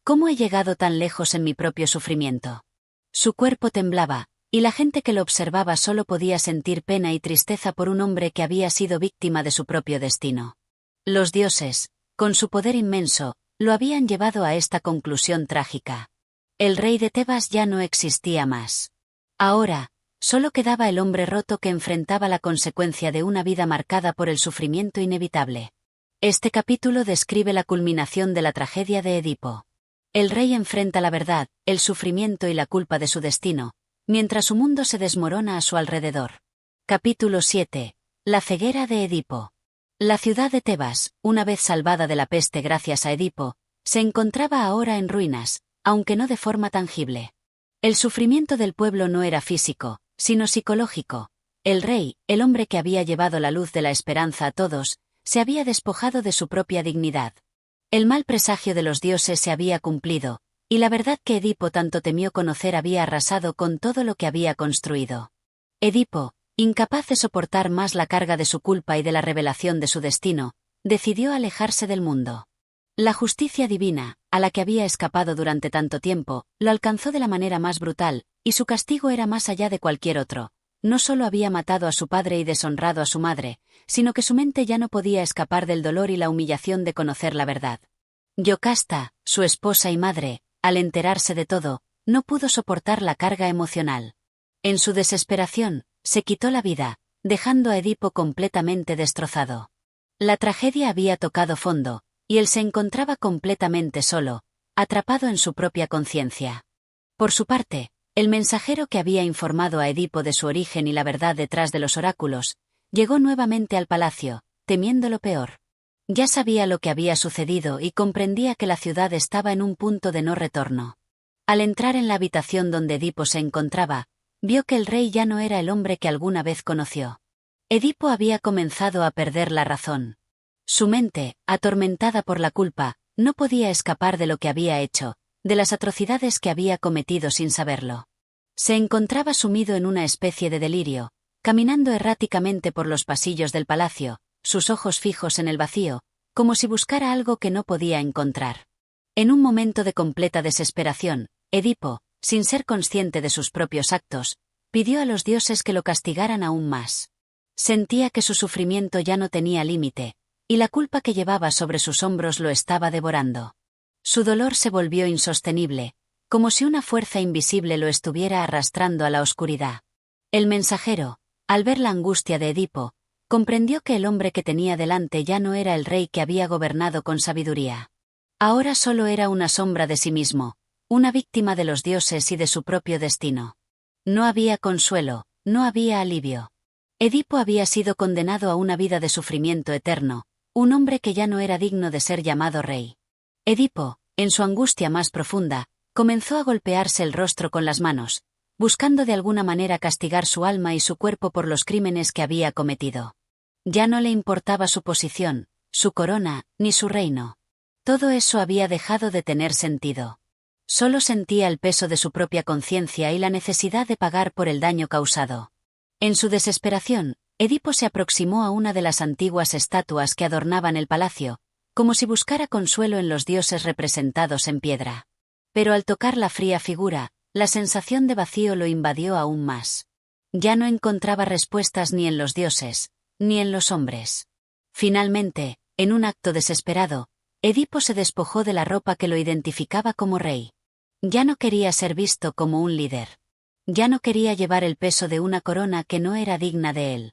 ¿Cómo he llegado tan lejos en mi propio sufrimiento?». Su cuerpo temblaba, y la gente que lo observaba solo podía sentir pena y tristeza por un hombre que había sido víctima de su propio destino. Los dioses, con su poder inmenso, lo habían llevado a esta conclusión trágica. El rey de Tebas ya no existía más. Ahora, solo quedaba el hombre roto que enfrentaba la consecuencia de una vida marcada por el sufrimiento inevitable. Este capítulo describe la culminación de la tragedia de Edipo. El rey enfrenta la verdad, el sufrimiento y la culpa de su destino, mientras su mundo se desmorona a su alrededor. Capítulo 7. La ceguera de Edipo. La ciudad de Tebas, una vez salvada de la peste gracias a Edipo, se encontraba ahora en ruinas, aunque no de forma tangible. El sufrimiento del pueblo no era físico, sino psicológico. El rey, el hombre que había llevado la luz de la esperanza a todos, se había despojado de su propia dignidad. El mal presagio de los dioses se había cumplido, y la verdad que Edipo tanto temió conocer había arrasado con todo lo que había construido. Edipo, incapaz de soportar más la carga de su culpa y de la revelación de su destino, decidió alejarse del mundo. La justicia divina, a la que había escapado durante tanto tiempo, lo alcanzó de la manera más brutal, y su castigo era más allá de cualquier otro. No solo había matado a su padre y deshonrado a su madre, sino que su mente ya no podía escapar del dolor y la humillación de conocer la verdad. Yocasta, su esposa y madre, al enterarse de todo, no pudo soportar la carga emocional. En su desesperación, se quitó la vida, dejando a Edipo completamente destrozado. La tragedia había tocado fondo, y él se encontraba completamente solo, atrapado en su propia conciencia. Por su parte, el mensajero que había informado a Edipo de su origen y la verdad detrás de los oráculos, llegó nuevamente al palacio, temiendo lo peor. Ya sabía lo que había sucedido y comprendía que la ciudad estaba en un punto de no retorno. Al entrar en la habitación donde Edipo se encontraba, vio que el rey ya no era el hombre que alguna vez conoció. Edipo había comenzado a perder la razón. Su mente, atormentada por la culpa, no podía escapar de lo que había hecho, de las atrocidades que había cometido sin saberlo. Se encontraba sumido en una especie de delirio, caminando erráticamente por los pasillos del palacio, sus ojos fijos en el vacío, como si buscara algo que no podía encontrar. En un momento de completa desesperación, Edipo, sin ser consciente de sus propios actos, pidió a los dioses que lo castigaran aún más. Sentía que su sufrimiento ya no tenía límite, y la culpa que llevaba sobre sus hombros lo estaba devorando. Su dolor se volvió insostenible, como si una fuerza invisible lo estuviera arrastrando a la oscuridad. El mensajero, al ver la angustia de Edipo, comprendió que el hombre que tenía delante ya no era el rey que había gobernado con sabiduría. Ahora solo era una sombra de sí mismo, una víctima de los dioses y de su propio destino. No había consuelo, no había alivio. Edipo había sido condenado a una vida de sufrimiento eterno, un hombre que ya no era digno de ser llamado rey. Edipo, en su angustia más profunda, comenzó a golpearse el rostro con las manos, buscando de alguna manera castigar su alma y su cuerpo por los crímenes que había cometido. Ya no le importaba su posición, su corona, ni su reino. Todo eso había dejado de tener sentido. Solo sentía el peso de su propia conciencia y la necesidad de pagar por el daño causado. En su desesperación, Edipo se aproximó a una de las antiguas estatuas que adornaban el palacio, como si buscara consuelo en los dioses representados en piedra. Pero al tocar la fría figura, la sensación de vacío lo invadió aún más. Ya no encontraba respuestas ni en los dioses, ni en los hombres. Finalmente, en un acto desesperado, Edipo se despojó de la ropa que lo identificaba como rey. Ya no quería ser visto como un líder. Ya no quería llevar el peso de una corona que no era digna de él.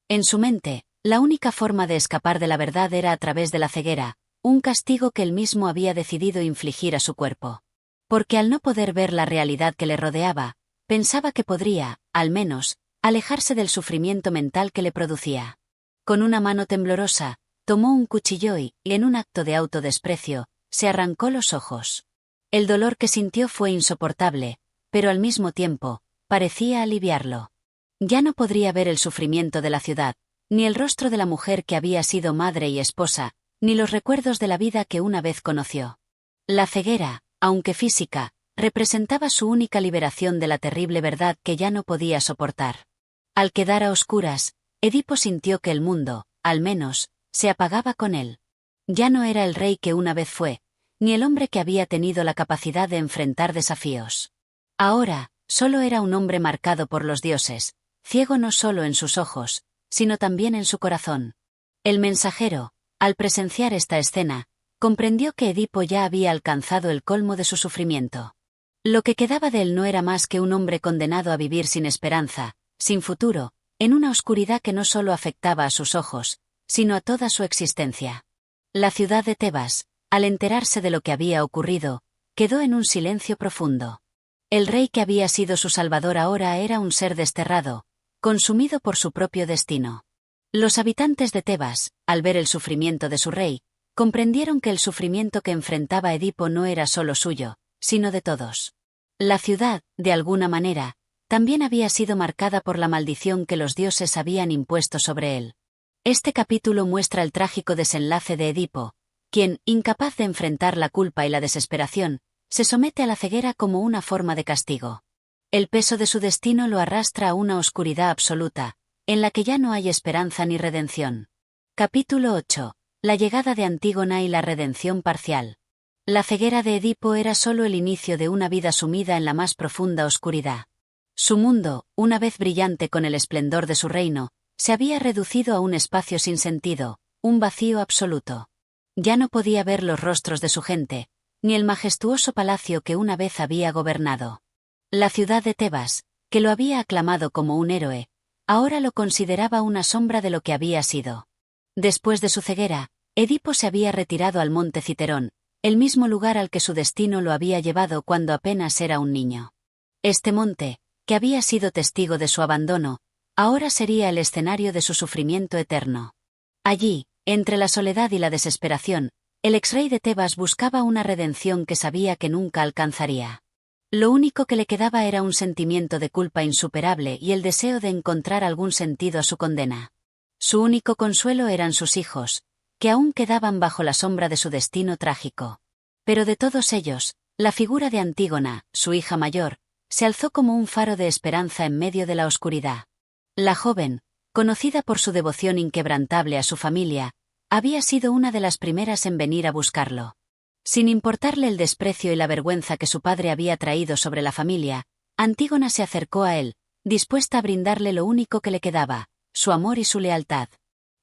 En su mente, la única forma de escapar de la verdad era a través de la ceguera, un castigo que él mismo había decidido infligir a su cuerpo. Porque al no poder ver la realidad que le rodeaba, pensaba que podría, al menos, alejarse del sufrimiento mental que le producía. Con una mano temblorosa, tomó un cuchillo y, en un acto de autodesprecio, se arrancó los ojos. El dolor que sintió fue insoportable, pero al mismo tiempo, parecía aliviarlo. Ya no podría ver el sufrimiento de la ciudad, ni el rostro de la mujer que había sido madre y esposa, ni los recuerdos de la vida que una vez conoció. La ceguera, aunque física, representaba su única liberación de la terrible verdad que ya no podía soportar. Al quedar a oscuras, Edipo sintió que el mundo, al menos, se apagaba con él. Ya no era el rey que una vez fue, ni el hombre que había tenido la capacidad de enfrentar desafíos. Ahora, solo era un hombre marcado por los dioses, ciego no solo en sus ojos, sino también en su corazón. El mensajero, al presenciar esta escena, comprendió que Edipo ya había alcanzado el colmo de su sufrimiento. Lo que quedaba de él no era más que un hombre condenado a vivir sin esperanza, sin futuro, en una oscuridad que no solo afectaba a sus ojos, sino a toda su existencia. La ciudad de Tebas, al enterarse de lo que había ocurrido, quedó en un silencio profundo. El rey que había sido su salvador ahora era un ser desterrado, consumido por su propio destino. Los habitantes de Tebas, al ver el sufrimiento de su rey, comprendieron que el sufrimiento que enfrentaba Edipo no era solo suyo, sino de todos. La ciudad, de alguna manera, también había sido marcada por la maldición que los dioses habían impuesto sobre él. Este capítulo muestra el trágico desenlace de Edipo, quien, incapaz de enfrentar la culpa y la desesperación, se somete a la ceguera como una forma de castigo. El peso de su destino lo arrastra a una oscuridad absoluta, en la que ya no hay esperanza ni redención. Capítulo 8. La llegada de Antígona y la redención parcial. La ceguera de Edipo era solo el inicio de una vida sumida en la más profunda oscuridad. Su mundo, una vez brillante con el esplendor de su reino, se había reducido a un espacio sin sentido, un vacío absoluto. Ya no podía ver los rostros de su gente, ni el majestuoso palacio que una vez había gobernado. La ciudad de Tebas, que lo había aclamado como un héroe, ahora lo consideraba una sombra de lo que había sido. Después de su ceguera, Edipo se había retirado al monte Citerón, el mismo lugar al que su destino lo había llevado cuando apenas era un niño. Este monte, que había sido testigo de su abandono, ahora sería el escenario de su sufrimiento eterno. Allí, entre la soledad y la desesperación, el exrey de Tebas buscaba una redención que sabía que nunca alcanzaría. Lo único que le quedaba era un sentimiento de culpa insuperable y el deseo de encontrar algún sentido a su condena. Su único consuelo eran sus hijos, que aún quedaban bajo la sombra de su destino trágico. Pero de todos ellos, la figura de Antígona, su hija mayor, se alzó como un faro de esperanza en medio de la oscuridad. La joven, conocida por su devoción inquebrantable a su familia, había sido una de las primeras en venir a buscarlo. Sin importarle el desprecio y la vergüenza que su padre había traído sobre la familia, Antígona se acercó a él, dispuesta a brindarle lo único que le quedaba, su amor y su lealtad.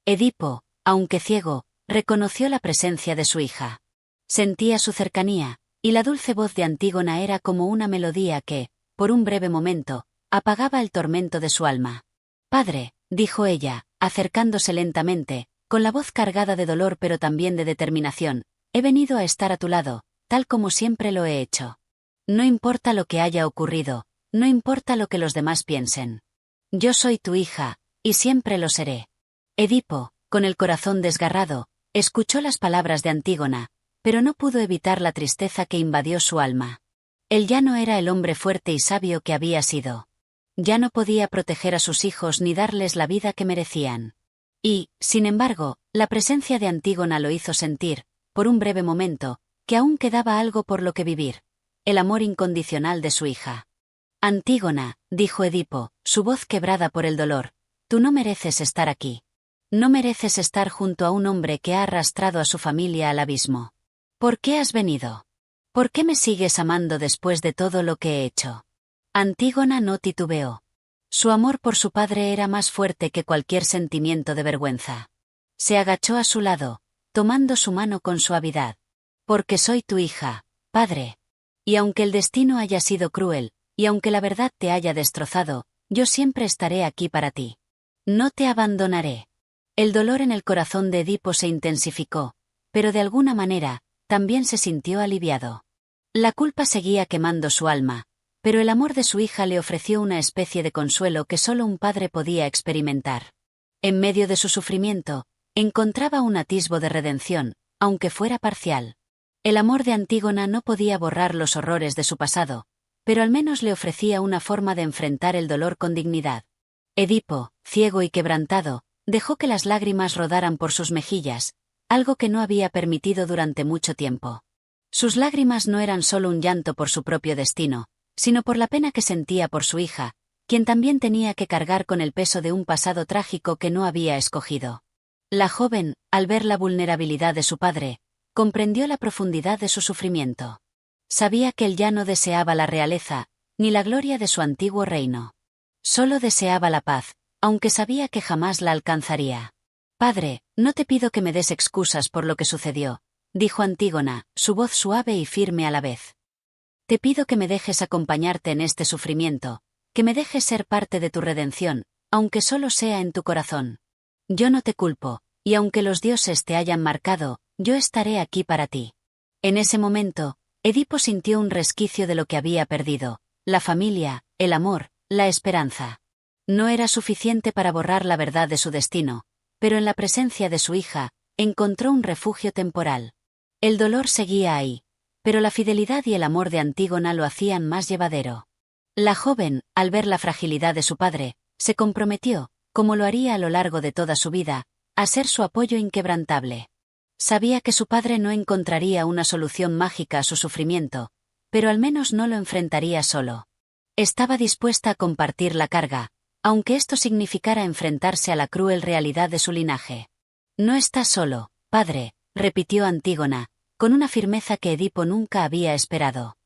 Edipo, aunque ciego, reconoció la presencia de su hija. Sentía su cercanía, y la dulce voz de Antígona era como una melodía que, por un breve momento, apagaba el tormento de su alma. «Padre», dijo ella, acercándose lentamente, con la voz cargada de dolor pero también de determinación, «he venido a estar a tu lado, tal como siempre lo he hecho. No importa lo que haya ocurrido, no importa lo que los demás piensen. Yo soy tu hija, y siempre lo seré». Edipo, con el corazón desgarrado, escuchó las palabras de Antígona, pero no pudo evitar la tristeza que invadió su alma. Él ya no era el hombre fuerte y sabio que había sido. Ya no podía proteger a sus hijos ni darles la vida que merecían. Y, sin embargo, la presencia de Antígona lo hizo sentir, por un breve momento, que aún quedaba algo por lo que vivir: el amor incondicional de su hija. «Antígona», dijo Edipo, su voz quebrada por el dolor, «tú no mereces estar aquí. No mereces estar junto a un hombre que ha arrastrado a su familia al abismo. ¿Por qué has venido? ¿Por qué me sigues amando después de todo lo que he hecho?» Antígona no titubeó. Su amor por su padre era más fuerte que cualquier sentimiento de vergüenza. Se agachó a su lado, tomando su mano con suavidad. «Porque soy tu hija, padre. Y aunque el destino haya sido cruel, y aunque la verdad te haya destrozado, yo siempre estaré aquí para ti. No te abandonaré». El dolor en el corazón de Edipo se intensificó, pero de alguna manera, también se sintió aliviado. La culpa seguía quemando su alma, pero el amor de su hija le ofreció una especie de consuelo que solo un padre podía experimentar. En medio de su sufrimiento, encontraba un atisbo de redención, aunque fuera parcial. El amor de Antígona no podía borrar los horrores de su pasado, pero al menos le ofrecía una forma de enfrentar el dolor con dignidad. Edipo, ciego y quebrantado, dejó que las lágrimas rodaran por sus mejillas, algo que no había permitido durante mucho tiempo. Sus lágrimas no eran solo un llanto por su propio destino, sino por la pena que sentía por su hija, quien también tenía que cargar con el peso de un pasado trágico que no había escogido. La joven, al ver la vulnerabilidad de su padre, comprendió la profundidad de su sufrimiento. Sabía que él ya no deseaba la realeza, ni la gloria de su antiguo reino. Solo deseaba la paz, aunque sabía que jamás la alcanzaría. «Padre, no te pido que me des excusas por lo que sucedió», dijo Antígona, su voz suave y firme a la vez. «Te pido que me dejes acompañarte en este sufrimiento, que me dejes ser parte de tu redención, aunque solo sea en tu corazón. Yo no te culpo, y aunque los dioses te hayan marcado, yo estaré aquí para ti». En ese momento, Edipo sintió un resquicio de lo que había perdido: la familia, el amor, la esperanza. No era suficiente para borrar la verdad de su destino, pero en la presencia de su hija, encontró un refugio temporal. El dolor seguía ahí, pero la fidelidad y el amor de Antígona lo hacían más llevadero. La joven, al ver la fragilidad de su padre, se comprometió, como lo haría a lo largo de toda su vida, a ser su apoyo inquebrantable. Sabía que su padre no encontraría una solución mágica a su sufrimiento, pero al menos no lo enfrentaría solo. Estaba dispuesta a compartir la carga, aunque esto significara enfrentarse a la cruel realidad de su linaje. «No estás solo, padre», repitió Antígona, con una firmeza que Edipo nunca había esperado.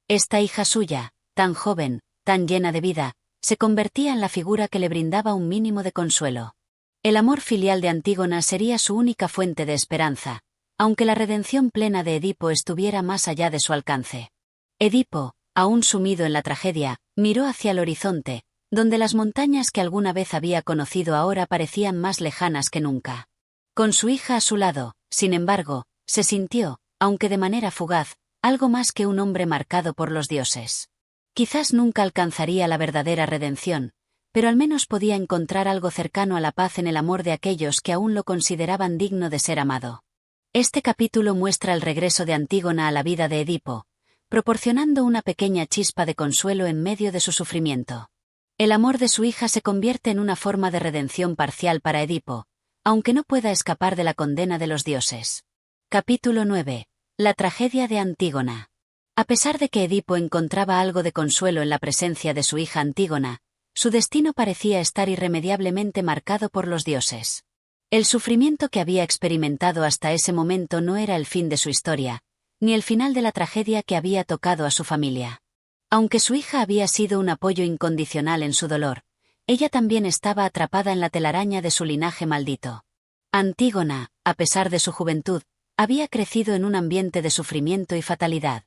Esta hija suya, tan joven, tan llena de vida, se convertía en la figura que le brindaba un mínimo de consuelo. El amor filial de Antígona sería su única fuente de esperanza, aunque la redención plena de Edipo estuviera más allá de su alcance. Edipo, aún sumido en la tragedia, miró hacia el horizonte, donde las montañas que alguna vez había conocido ahora parecían más lejanas que nunca. Con su hija a su lado, sin embargo, se sintió, aunque de manera fugaz, algo más que un hombre marcado por los dioses. Quizás nunca alcanzaría la verdadera redención, pero al menos podía encontrar algo cercano a la paz en el amor de aquellos que aún lo consideraban digno de ser amado. Este capítulo muestra el regreso de Antígona a la vida de Edipo, proporcionando una pequeña chispa de consuelo en medio de su sufrimiento. El amor de su hija se convierte en una forma de redención parcial para Edipo, aunque no pueda escapar de la condena de los dioses. Capítulo 9. La tragedia de Antígona. A pesar de que Edipo encontraba algo de consuelo en la presencia de su hija Antígona, su destino parecía estar irremediablemente marcado por los dioses. El sufrimiento que había experimentado hasta ese momento no era el fin de su historia, ni el final de la tragedia que había tocado a su familia. Aunque su hija había sido un apoyo incondicional en su dolor, ella también estaba atrapada en la telaraña de su linaje maldito. Antígona, a pesar de su juventud, había crecido en un ambiente de sufrimiento y fatalidad.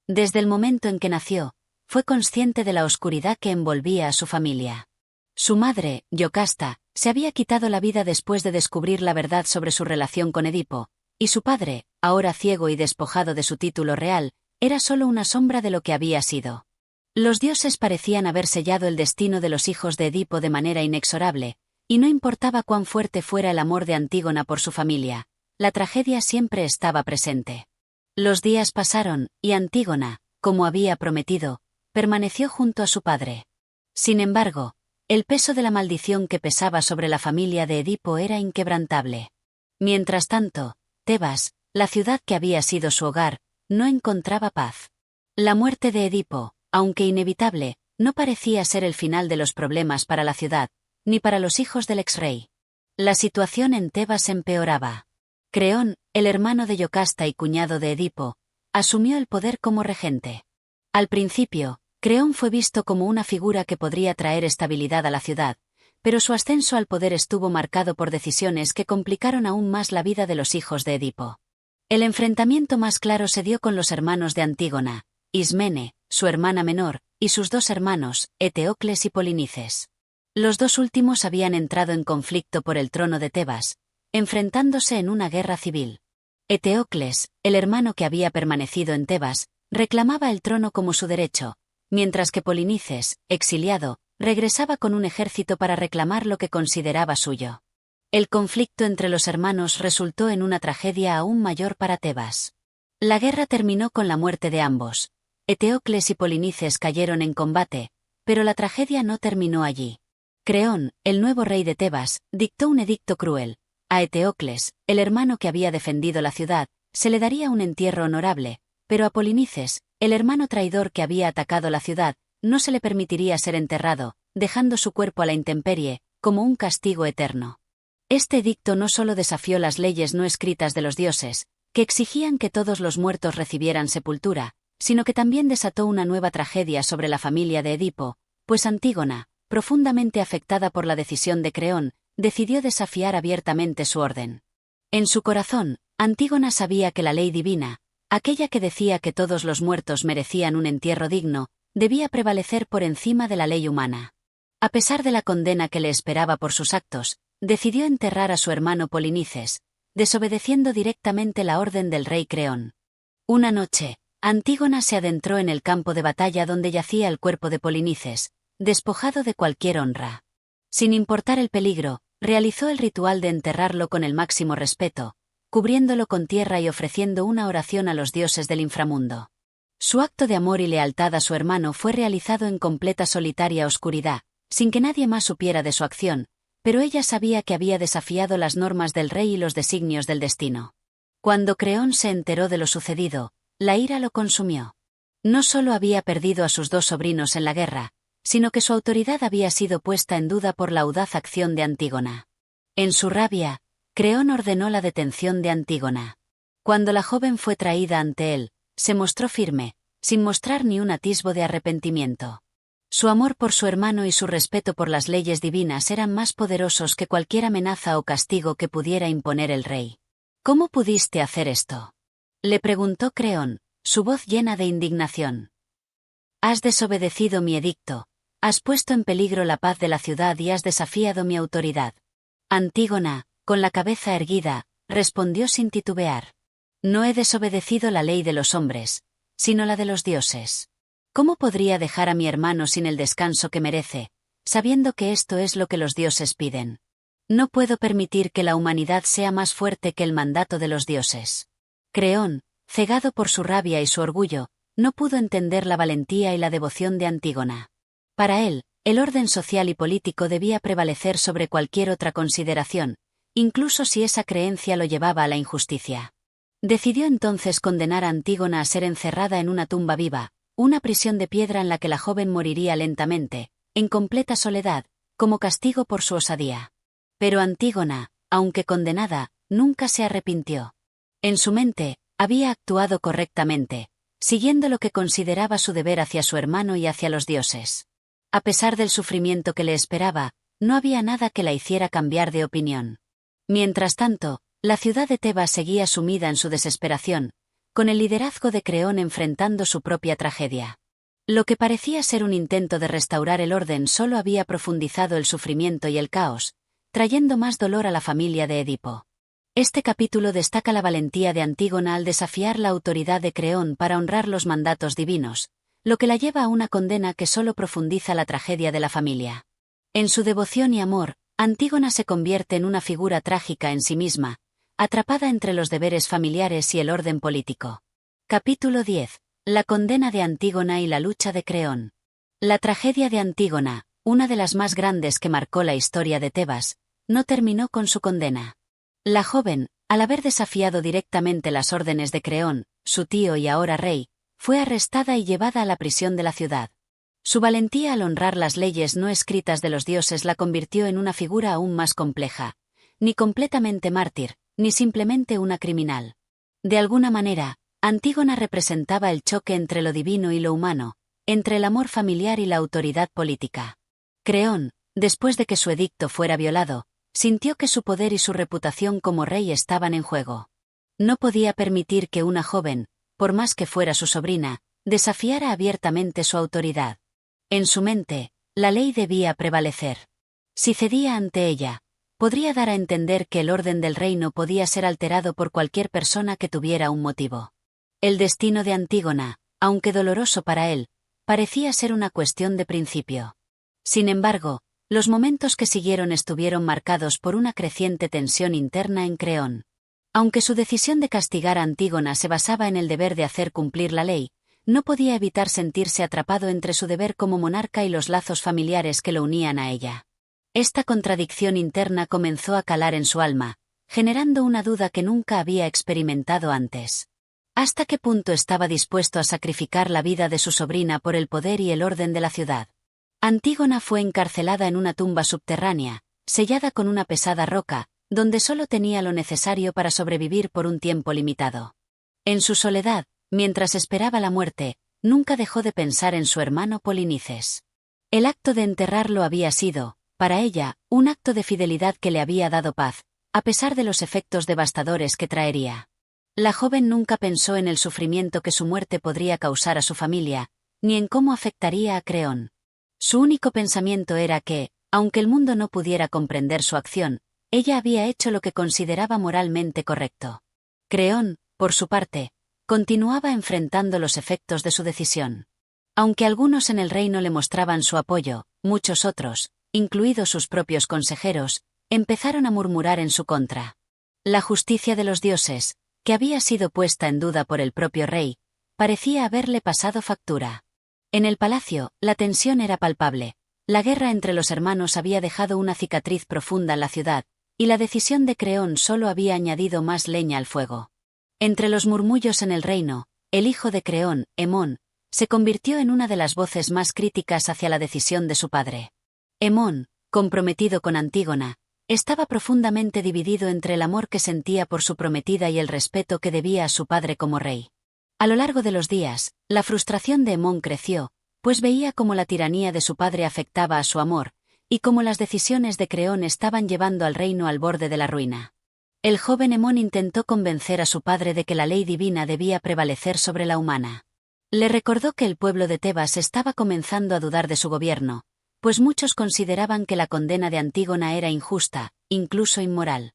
Desde el momento en que nació, fue consciente de la oscuridad que envolvía a su familia. Su madre, Yocasta, se había quitado la vida después de descubrir la verdad sobre su relación con Edipo, y su padre, ahora ciego y despojado de su título real, era solo una sombra de lo que había sido. Los dioses parecían haber sellado el destino de los hijos de Edipo de manera inexorable, y no importaba cuán fuerte fuera el amor de Antígona por su familia, la tragedia siempre estaba presente. Los días pasaron, y Antígona, como había prometido, permaneció junto a su padre. Sin embargo, el peso de la maldición que pesaba sobre la familia de Edipo era inquebrantable. Mientras tanto, Tebas, la ciudad que había sido su hogar, no encontraba paz. La muerte de Edipo, aunque inevitable, no parecía ser el final de los problemas para la ciudad, ni para los hijos del ex-rey. La situación en Tebas empeoraba. Creón, el hermano de Yocasta y cuñado de Edipo, asumió el poder como regente. Al principio, Creón fue visto como una figura que podría traer estabilidad a la ciudad, pero su ascenso al poder estuvo marcado por decisiones que complicaron aún más la vida de los hijos de Edipo. El enfrentamiento más claro se dio con los hermanos de Antígona, Ismene, su hermana menor, y sus dos hermanos, Eteocles y Polinices. Los dos últimos habían entrado en conflicto por el trono de Tebas, enfrentándose en una guerra civil. Eteocles, el hermano que había permanecido en Tebas, reclamaba el trono como su derecho, mientras que Polinices, exiliado, regresaba con un ejército para reclamar lo que consideraba suyo. El conflicto entre los hermanos resultó en una tragedia aún mayor para Tebas. La guerra terminó con la muerte de ambos. Eteocles y Polinices cayeron en combate, pero la tragedia no terminó allí. Creón, el nuevo rey de Tebas, dictó un edicto cruel. A Eteocles, el hermano que había defendido la ciudad, se le daría un entierro honorable, pero a Polinices, el hermano traidor que había atacado la ciudad, no se le permitiría ser enterrado, dejando su cuerpo a la intemperie, como un castigo eterno. Este edicto no solo desafió las leyes no escritas de los dioses, que exigían que todos los muertos recibieran sepultura, sino que también desató una nueva tragedia sobre la familia de Edipo, pues Antígona, profundamente afectada por la decisión de Creón, decidió desafiar abiertamente su orden. En su corazón, Antígona sabía que la ley divina, aquella que decía que todos los muertos merecían un entierro digno, debía prevalecer por encima de la ley humana. A pesar de la condena que le esperaba por sus actos, decidió enterrar a su hermano Polinices, desobedeciendo directamente la orden del rey Creón. Una noche, Antígona se adentró en el campo de batalla donde yacía el cuerpo de Polinices, despojado de cualquier honra. Sin importar el peligro, realizó el ritual de enterrarlo con el máximo respeto, cubriéndolo con tierra y ofreciendo una oración a los dioses del inframundo. Su acto de amor y lealtad a su hermano fue realizado en completa solitaria oscuridad, sin que nadie más supiera de su acción, pero ella sabía que había desafiado las normas del rey y los designios del destino. Cuando Creón se enteró de lo sucedido, la ira lo consumió. No solo había perdido a sus dos sobrinos en la guerra, sino que su autoridad había sido puesta en duda por la audaz acción de Antígona. En su rabia, Creón ordenó la detención de Antígona. Cuando la joven fue traída ante él, se mostró firme, sin mostrar ni un atisbo de arrepentimiento. Su amor por su hermano y su respeto por las leyes divinas eran más poderosos que cualquier amenaza o castigo que pudiera imponer el rey. ¿Cómo pudiste hacer esto?, le preguntó Creón, su voz llena de indignación. Has desobedecido mi edicto, has puesto en peligro la paz de la ciudad y has desafiado mi autoridad. Antígona, con la cabeza erguida, respondió sin titubear. No he desobedecido la ley de los hombres, sino la de los dioses. ¿Cómo podría dejar a mi hermano sin el descanso que merece, sabiendo que esto es lo que los dioses piden? No puedo permitir que la humanidad sea más fuerte que el mandato de los dioses. Creón, cegado por su rabia y su orgullo, no pudo entender la valentía y la devoción de Antígona. Para él, el orden social y político debía prevalecer sobre cualquier otra consideración, incluso si esa creencia lo llevaba a la injusticia. Decidió entonces condenar a Antígona a ser encerrada en una tumba viva, una prisión de piedra en la que la joven moriría lentamente, en completa soledad, como castigo por su osadía. Pero Antígona, aunque condenada, nunca se arrepintió. En su mente, había actuado correctamente, siguiendo lo que consideraba su deber hacia su hermano y hacia los dioses. A pesar del sufrimiento que le esperaba, no había nada que la hiciera cambiar de opinión. Mientras tanto, la ciudad de Tebas seguía sumida en su desesperación, con el liderazgo de Creón enfrentando su propia tragedia. Lo que parecía ser un intento de restaurar el orden solo había profundizado el sufrimiento y el caos, trayendo más dolor a la familia de Edipo. Este capítulo destaca la valentía de Antígona al desafiar la autoridad de Creón para honrar los mandatos divinos, lo que la lleva a una condena que solo profundiza la tragedia de la familia. En su devoción y amor, Antígona se convierte en una figura trágica en sí misma, atrapada entre los deberes familiares y el orden político. Capítulo 10. La condena de Antígona y la lucha de Creón. La tragedia de Antígona, una de las más grandes que marcó la historia de Tebas, no terminó con su condena. La joven, al haber desafiado directamente las órdenes de Creón, su tío y ahora rey, fue arrestada y llevada a la prisión de la ciudad. Su valentía al honrar las leyes no escritas de los dioses la convirtió en una figura aún más compleja, ni completamente mártir, ni simplemente una criminal. De alguna manera, Antígona representaba el choque entre lo divino y lo humano, entre el amor familiar y la autoridad política. Creón, después de que su edicto fuera violado, sintió que su poder y su reputación como rey estaban en juego. No podía permitir que una joven, por más que fuera su sobrina, desafiara abiertamente su autoridad. En su mente, la ley debía prevalecer. Si cedía ante ella, podría dar a entender que el orden del reino podía ser alterado por cualquier persona que tuviera un motivo. El destino de Antígona, aunque doloroso para él, parecía ser una cuestión de principio. Sin embargo, los momentos que siguieron estuvieron marcados por una creciente tensión interna en Creón. Aunque su decisión de castigar a Antígona se basaba en el deber de hacer cumplir la ley, no podía evitar sentirse atrapado entre su deber como monarca y los lazos familiares que lo unían a ella. Esta contradicción interna comenzó a calar en su alma, generando una duda que nunca había experimentado antes. ¿Hasta qué punto estaba dispuesto a sacrificar la vida de su sobrina por el poder y el orden de la ciudad? Antígona fue encarcelada en una tumba subterránea, sellada con una pesada roca, donde solo tenía lo necesario para sobrevivir por un tiempo limitado. En su soledad, mientras esperaba la muerte, nunca dejó de pensar en su hermano Polinices. El acto de enterrarlo había sido, para ella, un acto de fidelidad que le había dado paz, a pesar de los efectos devastadores que traería. La joven nunca pensó en el sufrimiento que su muerte podría causar a su familia, ni en cómo afectaría a Creón. Su único pensamiento era que, aunque el mundo no pudiera comprender su acción, ella había hecho lo que consideraba moralmente correcto. Creón, por su parte, continuaba enfrentando los efectos de su decisión. Aunque algunos en el reino le mostraban su apoyo, muchos otros, incluidos sus propios consejeros, empezaron a murmurar en su contra. La justicia de los dioses, que había sido puesta en duda por el propio rey, parecía haberle pasado factura. En el palacio, la tensión era palpable. La guerra entre los hermanos había dejado una cicatriz profunda en la ciudad, y la decisión de Creón solo había añadido más leña al fuego. Entre los murmullos en el reino, el hijo de Creón, Hemón, se convirtió en una de las voces más críticas hacia la decisión de su padre. Hemón, comprometido con Antígona, estaba profundamente dividido entre el amor que sentía por su prometida y el respeto que debía a su padre como rey. A lo largo de los días, la frustración de Hemón creció, pues veía cómo la tiranía de su padre afectaba a su amor, y cómo las decisiones de Creón estaban llevando al reino al borde de la ruina. El joven Hemón intentó convencer a su padre de que la ley divina debía prevalecer sobre la humana. Le recordó que el pueblo de Tebas estaba comenzando a dudar de su gobierno, pues muchos consideraban que la condena de Antígona era injusta, incluso inmoral.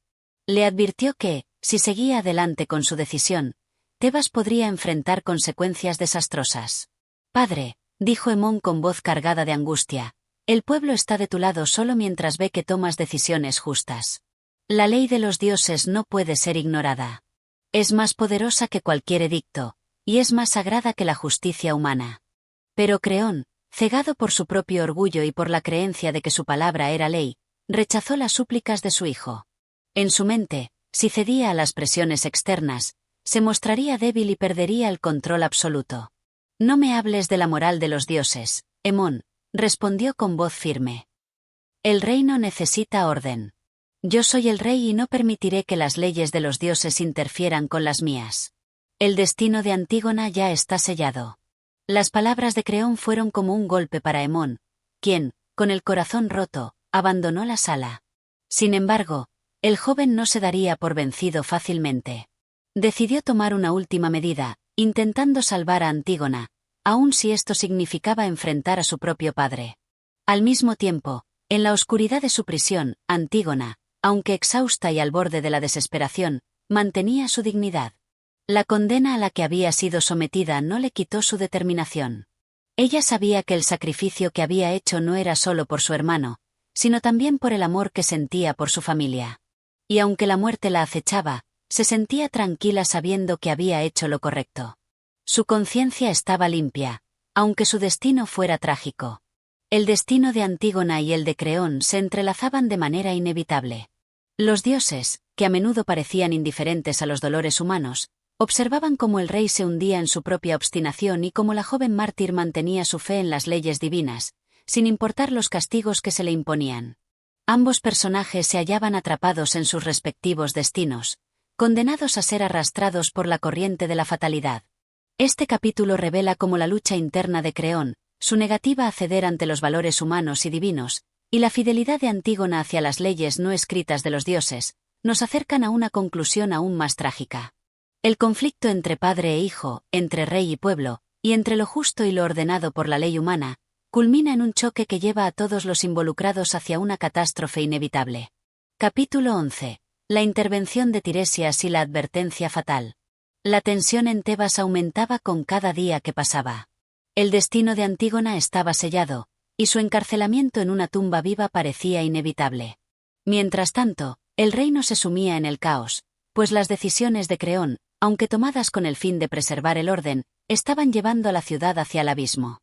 Le advirtió que, si seguía adelante con su decisión, Tebas podría enfrentar consecuencias desastrosas. Padre, dijo Hemón con voz cargada de angustia, el pueblo está de tu lado solo mientras ve que tomas decisiones justas. La ley de los dioses no puede ser ignorada. Es más poderosa que cualquier edicto, y es más sagrada que la justicia humana. Pero Creón, cegado por su propio orgullo y por la creencia de que su palabra era ley, rechazó las súplicas de su hijo. En su mente, si cedía a las presiones externas, se mostraría débil y perdería el control absoluto. No me hables de la moral de los dioses, Hemón, respondió con voz firme. El reino necesita orden. Yo soy el rey y no permitiré que las leyes de los dioses interfieran con las mías. El destino de Antígona ya está sellado. Las palabras de Creón fueron como un golpe para Hemón, quien, con el corazón roto, abandonó la sala. Sin embargo, el joven no se daría por vencido fácilmente. Decidió tomar una última medida, intentando salvar a Antígona, aun si esto significaba enfrentar a su propio padre. Al mismo tiempo, en la oscuridad de su prisión, Antígona, aunque exhausta y al borde de la desesperación, mantenía su dignidad. La condena a la que había sido sometida no le quitó su determinación. Ella sabía que el sacrificio que había hecho no era solo por su hermano, sino también por el amor que sentía por su familia. Y aunque la muerte la acechaba, se sentía tranquila sabiendo que había hecho lo correcto. Su conciencia estaba limpia, aunque su destino fuera trágico. El destino de Antígona y el de Creón se entrelazaban de manera inevitable. Los dioses, que a menudo parecían indiferentes a los dolores humanos, observaban cómo el rey se hundía en su propia obstinación y cómo la joven mártir mantenía su fe en las leyes divinas, sin importar los castigos que se le imponían. Ambos personajes se hallaban atrapados en sus respectivos destinos, condenados a ser arrastrados por la corriente de la fatalidad. Este capítulo revela cómo la lucha interna de Creón, su negativa a ceder ante los valores humanos y divinos, y la fidelidad de Antígona hacia las leyes no escritas de los dioses, nos acercan a una conclusión aún más trágica. El conflicto entre padre e hijo, entre rey y pueblo, y entre lo justo y lo ordenado por la ley humana, culmina en un choque que lleva a todos los involucrados hacia una catástrofe inevitable. Capítulo 11. La intervención de Tiresias y la advertencia fatal. La tensión en Tebas aumentaba con cada día que pasaba. El destino de Antígona estaba sellado, y su encarcelamiento en una tumba viva parecía inevitable. Mientras tanto, el reino se sumía en el caos, pues las decisiones de Creón, aunque tomadas con el fin de preservar el orden, estaban llevando a la ciudad hacia el abismo.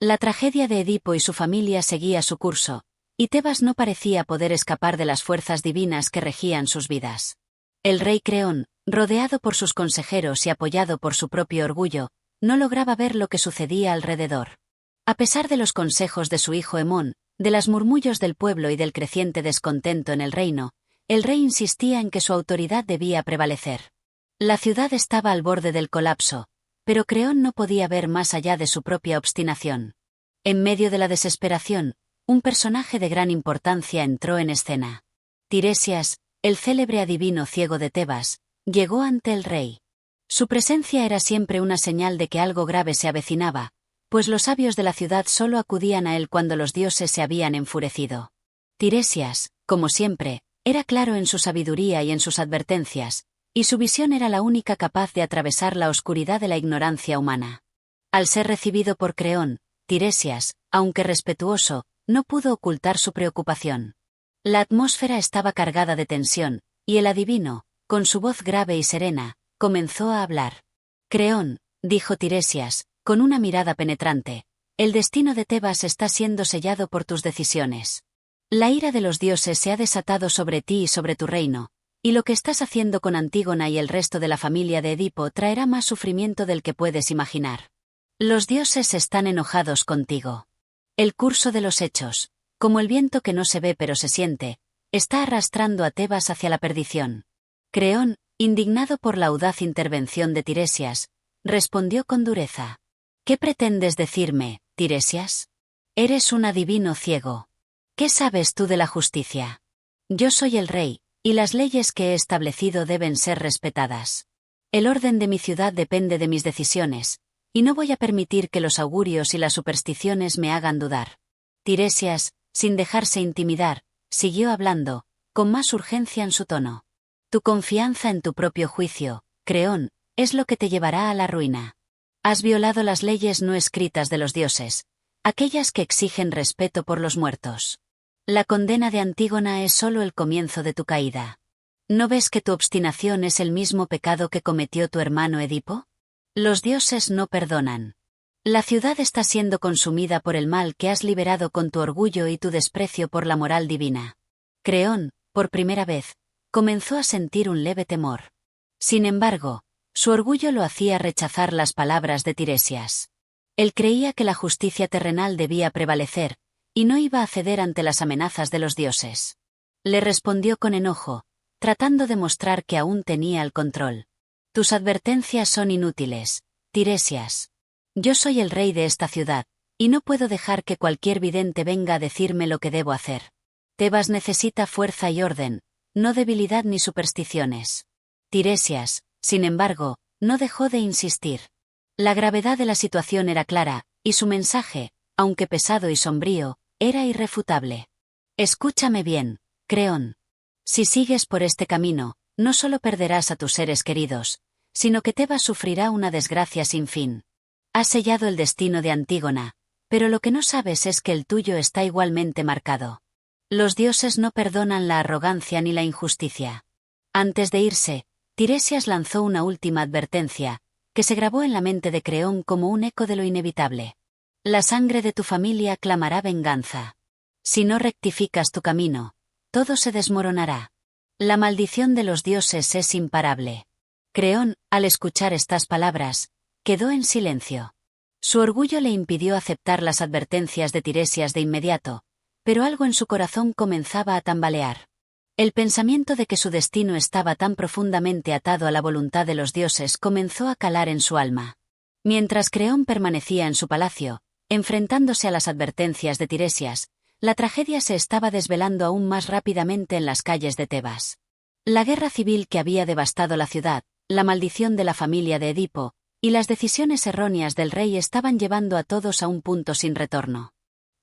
La tragedia de Edipo y su familia seguía su curso, y Tebas no parecía poder escapar de las fuerzas divinas que regían sus vidas. El rey Creón, rodeado por sus consejeros y apoyado por su propio orgullo, no lograba ver lo que sucedía alrededor. A pesar de los consejos de su hijo Hemón, de los murmullos del pueblo y del creciente descontento en el reino, el rey insistía en que su autoridad debía prevalecer. La ciudad estaba al borde del colapso, pero Creón no podía ver más allá de su propia obstinación. En medio de la desesperación, un personaje de gran importancia entró en escena. Tiresias, el célebre adivino ciego de Tebas, llegó ante el rey. Su presencia era siempre una señal de que algo grave se avecinaba, pues los sabios de la ciudad solo acudían a él cuando los dioses se habían enfurecido. Tiresias, como siempre, era claro en su sabiduría y en sus advertencias, y su visión era la única capaz de atravesar la oscuridad de la ignorancia humana. Al ser recibido por Creón, Tiresias, aunque respetuoso, no pudo ocultar su preocupación. La atmósfera estaba cargada de tensión, y el adivino, con su voz grave y serena, comenzó a hablar. Creón, dijo Tiresias, con una mirada penetrante, el destino de Tebas está siendo sellado por tus decisiones. La ira de los dioses se ha desatado sobre ti y sobre tu reino, y lo que estás haciendo con Antígona y el resto de la familia de Edipo traerá más sufrimiento del que puedes imaginar. Los dioses están enojados contigo. El curso de los hechos, como el viento que no se ve pero se siente, está arrastrando a Tebas hacia la perdición. Creón, indignado por la audaz intervención de Tiresias, respondió con dureza. ¿Qué pretendes decirme, Tiresias? Eres un adivino ciego. ¿Qué sabes tú de la justicia? Yo soy el rey, y las leyes que he establecido deben ser respetadas. El orden de mi ciudad depende de mis decisiones, y no voy a permitir que los augurios y las supersticiones me hagan dudar. Tiresias, sin dejarse intimidar, siguió hablando, con más urgencia en su tono. Tu confianza en tu propio juicio, Creón, es lo que te llevará a la ruina. Has violado las leyes no escritas de los dioses, aquellas que exigen respeto por los muertos. La condena de Antígona es solo el comienzo de tu caída. ¿No ves que tu obstinación es el mismo pecado que cometió tu hermano Edipo? Los dioses no perdonan. La ciudad está siendo consumida por el mal que has liberado con tu orgullo y tu desprecio por la moral divina. Creón, por primera vez, comenzó a sentir un leve temor. Sin embargo, su orgullo lo hacía rechazar las palabras de Tiresias. Él creía que la justicia terrenal debía prevalecer, y no iba a ceder ante las amenazas de los dioses. Le respondió con enojo, tratando de mostrar que aún tenía el control. Tus advertencias son inútiles, Tiresias. Yo soy el rey de esta ciudad, y no puedo dejar que cualquier vidente venga a decirme lo que debo hacer. Tebas necesita fuerza y orden, no debilidad ni supersticiones. Tiresias, sin embargo, no dejó de insistir. La gravedad de la situación era clara, y su mensaje, aunque pesado y sombrío, era irrefutable. Escúchame bien, Creón. Si sigues por este camino, no solo perderás a tus seres queridos, sino que Tebas sufrirá una desgracia sin fin. Has sellado el destino de Antígona, pero lo que no sabes es que el tuyo está igualmente marcado. Los dioses no perdonan la arrogancia ni la injusticia. Antes de irse, Tiresias lanzó una última advertencia, que se grabó en la mente de Creón como un eco de lo inevitable. La sangre de tu familia clamará venganza. Si no rectificas tu camino, todo se desmoronará. La maldición de los dioses es imparable. Creón, al escuchar estas palabras, quedó en silencio. Su orgullo le impidió aceptar las advertencias de Tiresias de inmediato, pero algo en su corazón comenzaba a tambalear. El pensamiento de que su destino estaba tan profundamente atado a la voluntad de los dioses comenzó a calar en su alma. Mientras Creón permanecía en su palacio, enfrentándose a las advertencias de Tiresias, la tragedia se estaba desvelando aún más rápidamente en las calles de Tebas. La guerra civil que había devastado la ciudad, la maldición de la familia de Edipo, y las decisiones erróneas del rey estaban llevando a todos a un punto sin retorno.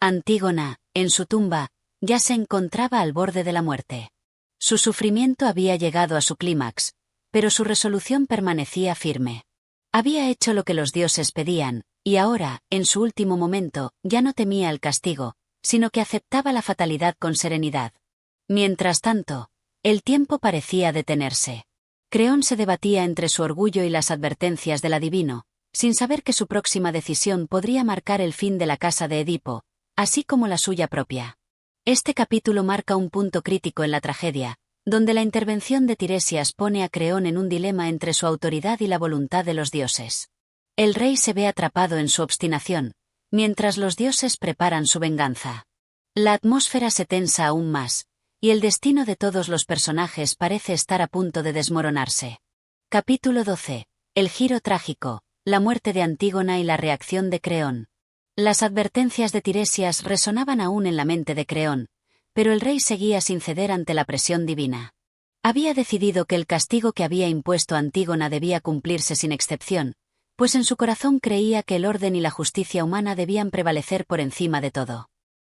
Antígona, en su tumba, ya se encontraba al borde de la muerte. Su sufrimiento había llegado a su clímax, pero su resolución permanecía firme. Había hecho lo que los dioses pedían, y ahora, en su último momento, ya no temía el castigo, sino que aceptaba la fatalidad con serenidad. Mientras tanto, el tiempo parecía detenerse. Creón se debatía entre su orgullo y las advertencias del adivino, sin saber que su próxima decisión podría marcar el fin de la casa de Edipo, así como la suya propia. Este capítulo marca un punto crítico en la tragedia, donde la intervención de Tiresias pone a Creón en un dilema entre su autoridad y la voluntad de los dioses. El rey se ve atrapado en su obstinación, mientras los dioses preparan su venganza. La atmósfera se tensa aún más, y el destino de todos los personajes parece estar a punto de desmoronarse. Capítulo 12. El giro trágico, la muerte de Antígona y la reacción de Creón. Las advertencias de Tiresias resonaban aún en la mente de Creón, pero el rey seguía sin ceder ante la presión divina. Había decidido que el castigo que había impuesto Antígona debía cumplirse sin excepción, pues en su corazón creía que el orden y la justicia humana debían prevalecer por encima de todo.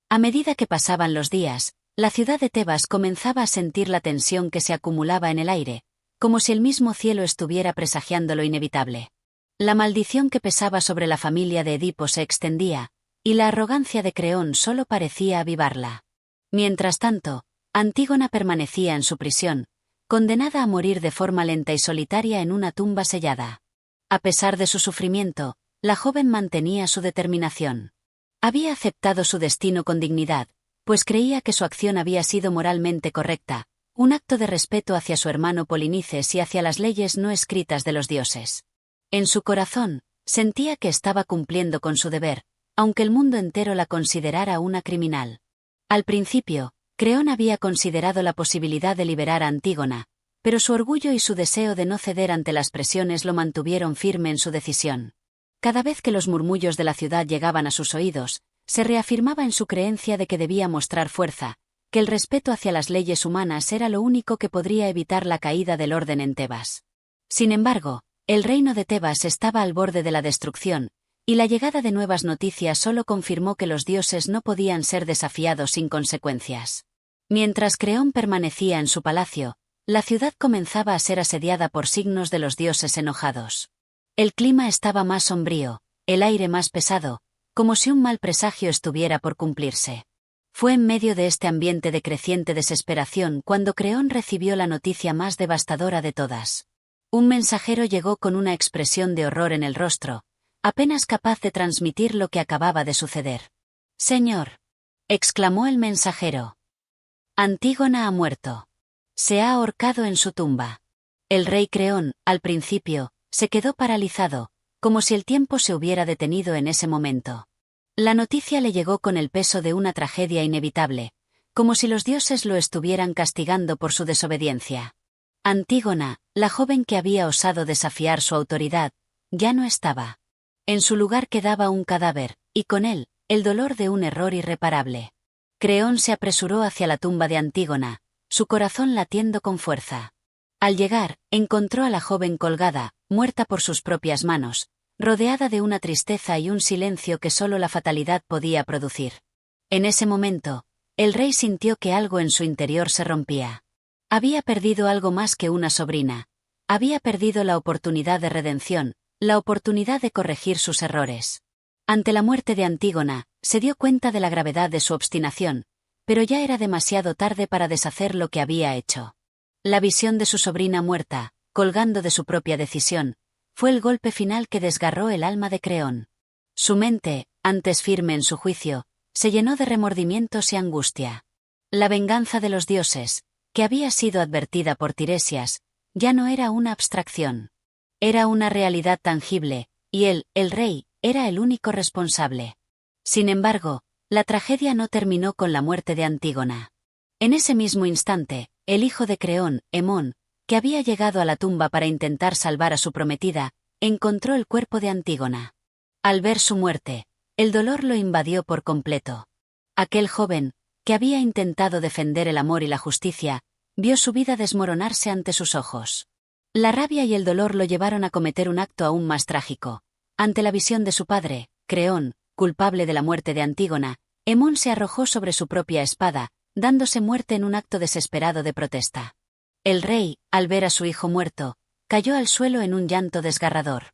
A medida que pasaban los días, la ciudad de Tebas comenzaba a sentir la tensión que se acumulaba en el aire, como si el mismo cielo estuviera presagiando lo inevitable. La maldición que pesaba sobre la familia de Edipo se extendía, y la arrogancia de Creón solo parecía avivarla. Mientras tanto, Antígona permanecía en su prisión, condenada a morir de forma lenta y solitaria en una tumba sellada. A pesar de su sufrimiento, la joven mantenía su determinación. Había aceptado su destino con dignidad, pues creía que su acción había sido moralmente correcta, un acto de respeto hacia su hermano Polinices y hacia las leyes no escritas de los dioses. En su corazón, sentía que estaba cumpliendo con su deber, aunque el mundo entero la considerara una criminal. Al principio, Creón había considerado la posibilidad de liberar a Antígona, pero su orgullo y su deseo de no ceder ante las presiones lo mantuvieron firme en su decisión. Cada vez que los murmullos de la ciudad llegaban a sus oídos, se reafirmaba en su creencia de que debía mostrar fuerza, que el respeto hacia las leyes humanas era lo único que podría evitar la caída del orden en Tebas. Sin embargo, el reino de Tebas estaba al borde de la destrucción, y la llegada de nuevas noticias solo confirmó que los dioses no podían ser desafiados sin consecuencias. Mientras Creón permanecía en su palacio, La ciudad comenzaba a ser asediada por signos de los dioses enojados. El clima estaba más sombrío, el aire más pesado, como si un mal presagio estuviera por cumplirse. Fue en medio de este ambiente de creciente desesperación cuando Creón recibió la noticia más devastadora de todas. Un mensajero llegó con una expresión de horror en el rostro, apenas capaz de transmitir lo que acababa de suceder. «Señor», exclamó el mensajero, «Antígona ha muerto. Se ha ahorcado en su tumba». El rey Creón, al principio, se quedó paralizado, como si el tiempo se hubiera detenido en ese momento. La noticia le llegó con el peso de una tragedia inevitable, como si los dioses lo estuvieran castigando por su desobediencia. Antígona, la joven que había osado desafiar su autoridad, ya no estaba. En su lugar quedaba un cadáver, y con él, el dolor de un error irreparable. Creón se apresuró hacia la tumba de Antígona, su corazón latiendo con fuerza. Al llegar, encontró a la joven colgada, muerta por sus propias manos, rodeada de una tristeza y un silencio que solo la fatalidad podía producir. En ese momento, el rey sintió que algo en su interior se rompía. Había perdido algo más que una sobrina. Había perdido la oportunidad de redención, la oportunidad de corregir sus errores. Ante la muerte de Antígona, se dio cuenta de la gravedad de su obstinación, pero ya era demasiado tarde para deshacer lo que había hecho. La visión de su sobrina muerta, colgando de su propia decisión, fue el golpe final que desgarró el alma de Creón. Su mente, antes firme en su juicio, se llenó de remordimientos y angustia. La venganza de los dioses, que había sido advertida por Tiresias, ya no era una abstracción. Era una realidad tangible, y él, el rey, era el único responsable. Sin embargo, la tragedia no terminó con la muerte de Antígona. En ese mismo instante, el hijo de Creón, Hemón, que había llegado a la tumba para intentar salvar a su prometida, encontró el cuerpo de Antígona. Al ver su muerte, el dolor lo invadió por completo. Aquel joven, que había intentado defender el amor y la justicia, vio su vida desmoronarse ante sus ojos. La rabia y el dolor lo llevaron a cometer un acto aún más trágico. Ante la visión de su padre, Creón, culpable de la muerte de Antígona, Hemón se arrojó sobre su propia espada, dándose muerte en un acto desesperado de protesta. El rey, al ver a su hijo muerto, cayó al suelo en un llanto desgarrador.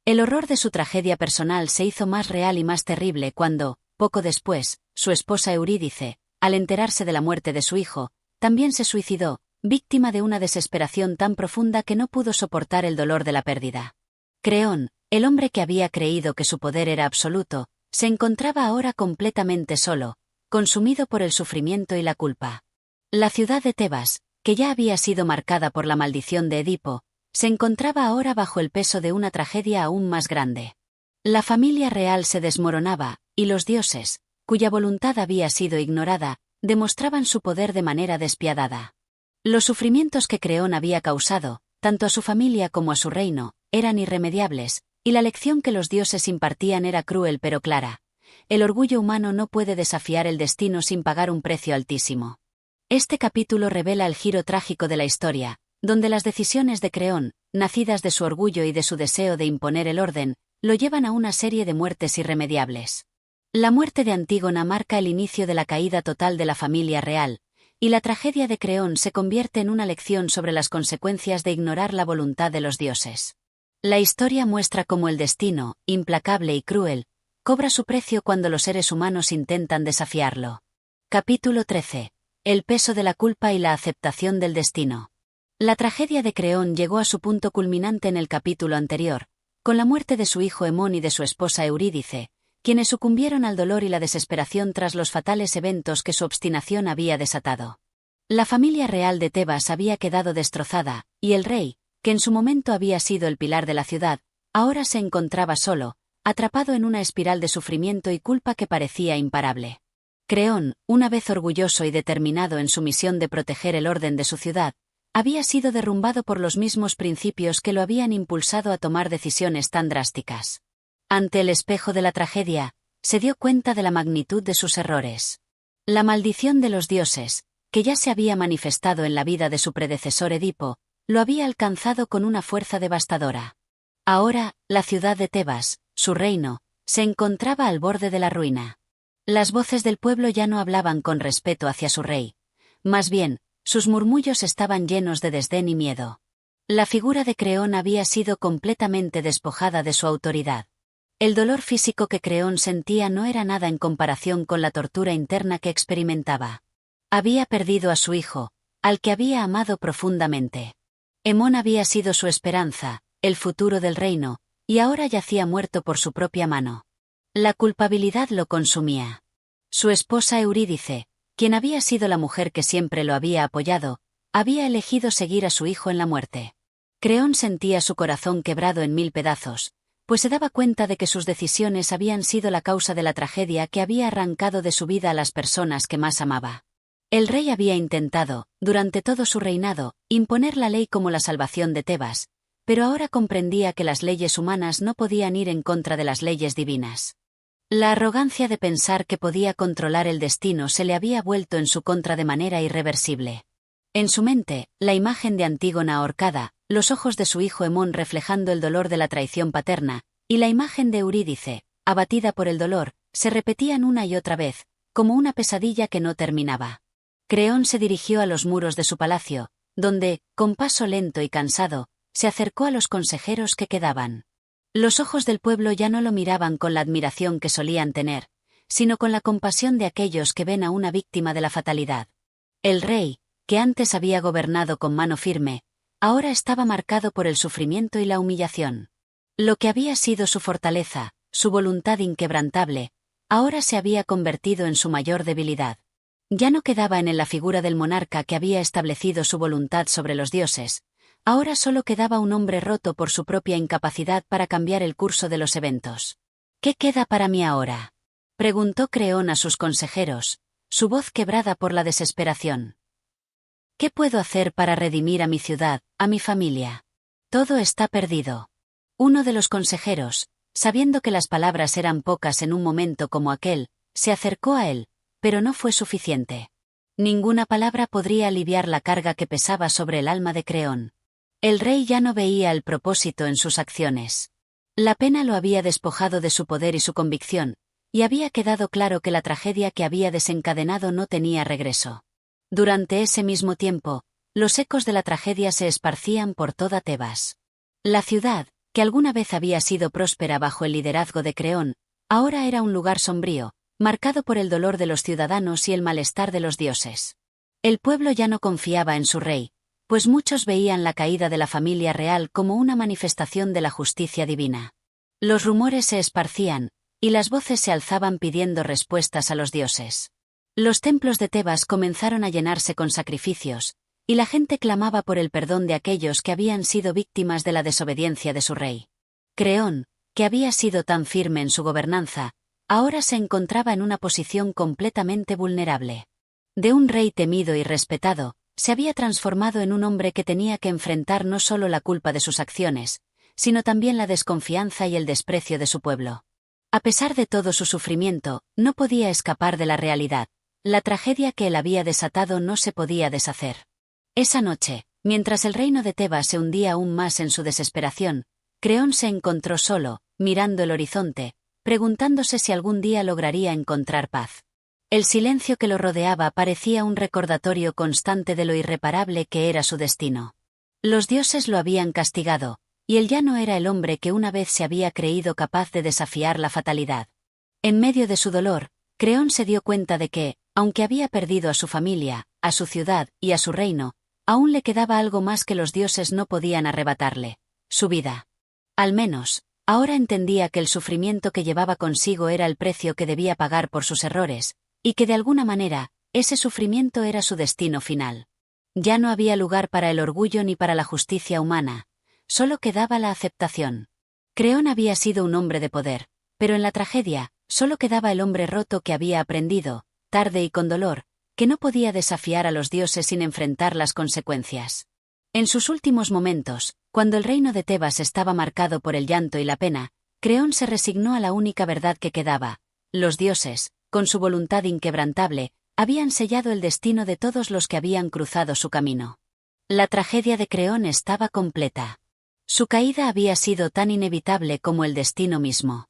El horror de su tragedia personal se hizo más real y más terrible cuando, poco después, su esposa Eurídice, al enterarse de la muerte de su hijo, también se suicidó, víctima de una desesperación tan profunda que no pudo soportar el dolor de la pérdida. Creón, el hombre que había creído que su poder era absoluto, se encontraba ahora completamente solo, consumido por el sufrimiento y la culpa. La ciudad de Tebas, que ya había sido marcada por la maldición de Edipo, se encontraba ahora bajo el peso de una tragedia aún más grande. La familia real se desmoronaba, y los dioses, cuya voluntad había sido ignorada, demostraban su poder de manera despiadada. Los sufrimientos que Creón había causado, tanto a su familia como a su reino, eran irremediables, y la lección que los dioses impartían era cruel pero clara. El orgullo humano no puede desafiar el destino sin pagar un precio altísimo. Este capítulo revela el giro trágico de la historia, donde las decisiones de Creón, nacidas de su orgullo y de su deseo de imponer el orden, lo llevan a una serie de muertes irremediables. La muerte de Antígona marca el inicio de la caída total de la familia real, y la tragedia de Creón se convierte en una lección sobre las consecuencias de ignorar la voluntad de los dioses. La historia muestra cómo el destino, implacable y cruel, cobra su precio cuando los seres humanos intentan desafiarlo. Capítulo 13. El peso de la culpa y la aceptación del destino. La tragedia de Creón llegó a su punto culminante en el capítulo anterior, con la muerte de su hijo Hemón y de su esposa Eurídice, quienes sucumbieron al dolor y la desesperación tras los fatales eventos que su obstinación había desatado. La familia real de Tebas había quedado destrozada, y el rey, que en su momento había sido el pilar de la ciudad, ahora se encontraba solo, atrapado en una espiral de sufrimiento y culpa que parecía imparable. Creón, una vez orgulloso y determinado en su misión de proteger el orden de su ciudad, había sido derrumbado por los mismos principios que lo habían impulsado a tomar decisiones tan drásticas. Ante el espejo de la tragedia, se dio cuenta de la magnitud de sus errores. La maldición de los dioses, que ya se había manifestado en la vida de su predecesor Edipo, lo había alcanzado con una fuerza devastadora. Ahora, la ciudad de Tebas, su reino, se encontraba al borde de la ruina. Las voces del pueblo ya no hablaban con respeto hacia su rey. Más bien, Sus murmullos estaban llenos de desdén y miedo. La figura de Creón había sido completamente despojada de su autoridad. El dolor físico que Creón sentía no era nada en comparación con la tortura interna que experimentaba. Había perdido a su hijo, al que había amado profundamente. Hemón había sido su esperanza, el futuro del reino, y ahora yacía muerto por su propia mano. La culpabilidad lo consumía. Su esposa Eurídice, quien había sido la mujer que siempre lo había apoyado, había elegido seguir a su hijo en la muerte. Creón sentía su corazón quebrado en 1000 pedazos, pues se daba cuenta de que sus decisiones habían sido la causa de la tragedia que había arrancado de su vida a las personas que más amaba. El rey había intentado, durante todo su reinado, imponer la ley como la salvación de Tebas, pero ahora comprendía que las leyes humanas no podían ir en contra de las leyes divinas. La arrogancia de pensar que podía controlar el destino se le había vuelto en su contra de manera irreversible. En su mente, la imagen de Antígona ahorcada, los ojos de su hijo Hemón reflejando el dolor de la traición paterna, y la imagen de Eurídice, abatida por el dolor, se repetían una y otra vez, como una pesadilla que no terminaba. Creón se dirigió a los muros de su palacio, donde, con paso lento y cansado, se acercó a los consejeros que quedaban. Los ojos del pueblo ya no lo miraban con la admiración que solían tener, sino con la compasión de aquellos que ven a una víctima de la fatalidad. El rey, que antes había gobernado con mano firme, ahora estaba marcado por el sufrimiento y la humillación. Lo que había sido su fortaleza, su voluntad inquebrantable, ahora se había convertido en su mayor debilidad. Ya no quedaba en él la figura del monarca que había establecido su voluntad sobre los dioses. Ahora solo quedaba un hombre roto por su propia incapacidad para cambiar el curso de los eventos. ¿Qué queda para mí ahora?, preguntó Creón a sus consejeros, su voz quebrada por la desesperación. ¿Qué puedo hacer para redimir a mi ciudad, a mi familia? Todo está perdido. Uno de los consejeros, sabiendo que las palabras eran pocas en un momento como aquel, se acercó a él, pero no fue suficiente. Ninguna palabra podría aliviar la carga que pesaba sobre el alma de Creón. El rey ya no veía el propósito en sus acciones. La pena lo había despojado de su poder y su convicción, y había quedado claro que la tragedia que había desencadenado no tenía regreso. Durante ese mismo tiempo, los ecos de la tragedia se esparcían por toda Tebas. La ciudad, que alguna vez había sido próspera bajo el liderazgo de Creón, ahora era un lugar sombrío, marcado por el dolor de los ciudadanos y el malestar de los dioses. El pueblo ya no confiaba en su rey, pues muchos veían la caída de la familia real como una manifestación de la justicia divina. Los rumores se esparcían, y las voces se alzaban pidiendo respuestas a los dioses. Los templos de Tebas comenzaron a llenarse con sacrificios, y la gente clamaba por el perdón de aquellos que habían sido víctimas de la desobediencia de su rey. Creón, que había sido tan firme en su gobernanza, ahora se encontraba en una posición completamente vulnerable. De un rey temido y respetado, se había transformado en un hombre que tenía que enfrentar no solo la culpa de sus acciones, sino también la desconfianza y el desprecio de su pueblo. A pesar de todo su sufrimiento, no podía escapar de la realidad. La tragedia que él había desatado no se podía deshacer. Esa noche, mientras el reino de Tebas se hundía aún más en su desesperación, Creón se encontró solo, mirando el horizonte, preguntándose si algún día lograría encontrar paz. El silencio que lo rodeaba parecía un recordatorio constante de lo irreparable que era su destino. Los dioses lo habían castigado, y él ya no era el hombre que una vez se había creído capaz de desafiar la fatalidad. En medio de su dolor, Creón se dio cuenta de que, aunque había perdido a su familia, a su ciudad y a su reino, aún le quedaba algo más que los dioses no podían arrebatarle: su vida. Al menos, ahora entendía que el sufrimiento que llevaba consigo era el precio que debía pagar por sus errores, y que de alguna manera, ese sufrimiento era su destino final. Ya no había lugar para el orgullo ni para la justicia humana, solo quedaba la aceptación. Creón había sido un hombre de poder, pero en la tragedia, solo quedaba el hombre roto que había aprendido, tarde y con dolor, que no podía desafiar a los dioses sin enfrentar las consecuencias. En sus últimos momentos, cuando el reino de Tebas estaba marcado por el llanto y la pena, Creón se resignó a la única verdad que quedaba: los dioses, con su voluntad inquebrantable, habían sellado el destino de todos los que habían cruzado su camino. La tragedia de Creón estaba completa. Su caída había sido tan inevitable como el destino mismo.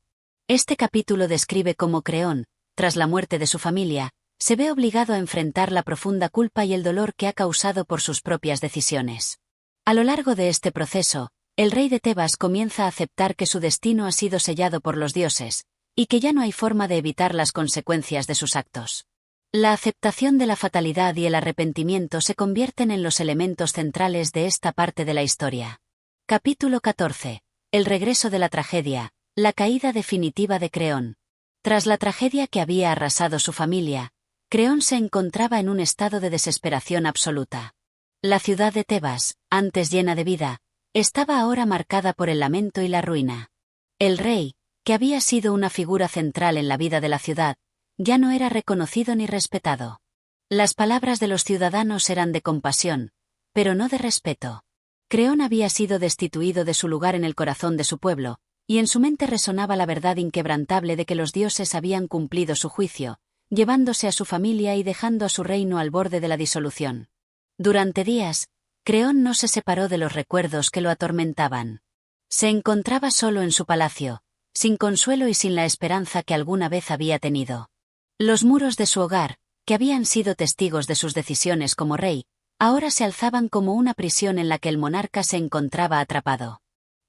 Este capítulo describe cómo Creón, tras la muerte de su familia, se ve obligado a enfrentar la profunda culpa y el dolor que ha causado por sus propias decisiones. A lo largo de este proceso, el rey de Tebas comienza a aceptar que su destino ha sido sellado por los dioses, y que ya no hay forma de evitar las consecuencias de sus actos. La aceptación de la fatalidad y el arrepentimiento se convierten en los elementos centrales de esta parte de la historia. Capítulo 14. El regreso de la tragedia, la caída definitiva de Creón. Tras la tragedia que había arrasado su familia, Creón se encontraba en un estado de desesperación absoluta. La ciudad de Tebas, antes llena de vida, estaba ahora marcada por el lamento y la ruina. El rey, que había sido una figura central en la vida de la ciudad, ya no era reconocido ni respetado. Las palabras de los ciudadanos eran de compasión, pero no de respeto. Creón había sido destituido de su lugar en el corazón de su pueblo, y en su mente resonaba la verdad inquebrantable de que los dioses habían cumplido su juicio, llevándose a su familia y dejando a su reino al borde de la disolución. Durante días, Creón no se separó de los recuerdos que lo atormentaban. Se encontraba solo en su palacio, sin consuelo y sin la esperanza que alguna vez había tenido. Los muros de su hogar, que habían sido testigos de sus decisiones como rey, ahora se alzaban como una prisión en la que el monarca se encontraba atrapado.